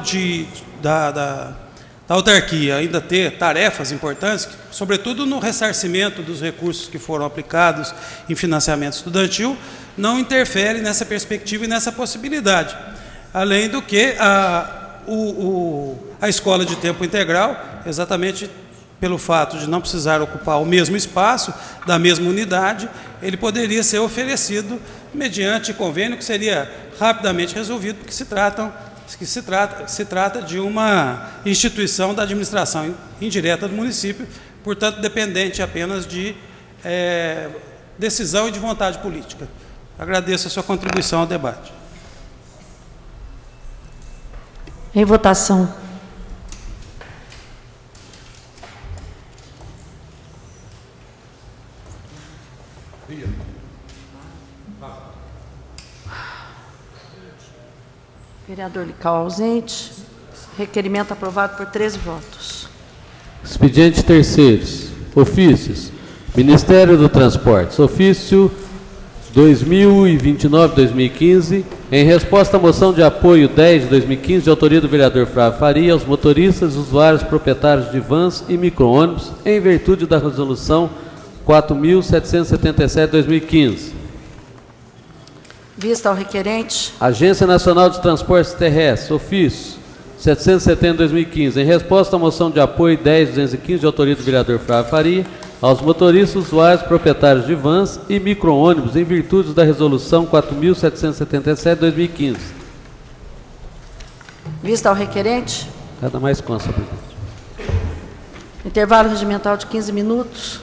da autarquia ainda ter tarefas importantes, sobretudo no ressarcimento dos recursos que foram aplicados em financiamento estudantil, não interfere nessa perspectiva e nessa possibilidade. Além do que a escola de tempo integral, exatamente pelo fato de não precisar ocupar o mesmo espaço da mesma unidade, ele poderia ser oferecido mediante convênio que seria rapidamente resolvido, porque se trata de uma instituição da administração indireta do município, portanto dependente apenas de decisão e de vontade política. Agradeço a sua contribuição ao debate. Em votação. Vereador Lical ausente. Requerimento aprovado por 13 votos. Expediente terceiros. Ofícios. Ministério do Transportes. Ofício 2029-2015. Em resposta à moção de apoio 10 de 2015, de autoria do vereador Flávio Faria, aos motoristas, usuários, proprietários de vans e micro-ônibus, em virtude da resolução 4.777 de 2015. Vista ao requerente. Agência Nacional de Transportes Terrestres, ofício 770 de 2015. Em resposta à moção de apoio 10 de 215, de autoria do vereador Flávio Faria, aos motoristas, usuários, proprietários de vans e micro-ônibus, em virtude da resolução 4.777 de 2015. Vista ao requerente. Nada mais consta, presidente. Intervalo regimental de 15 minutos.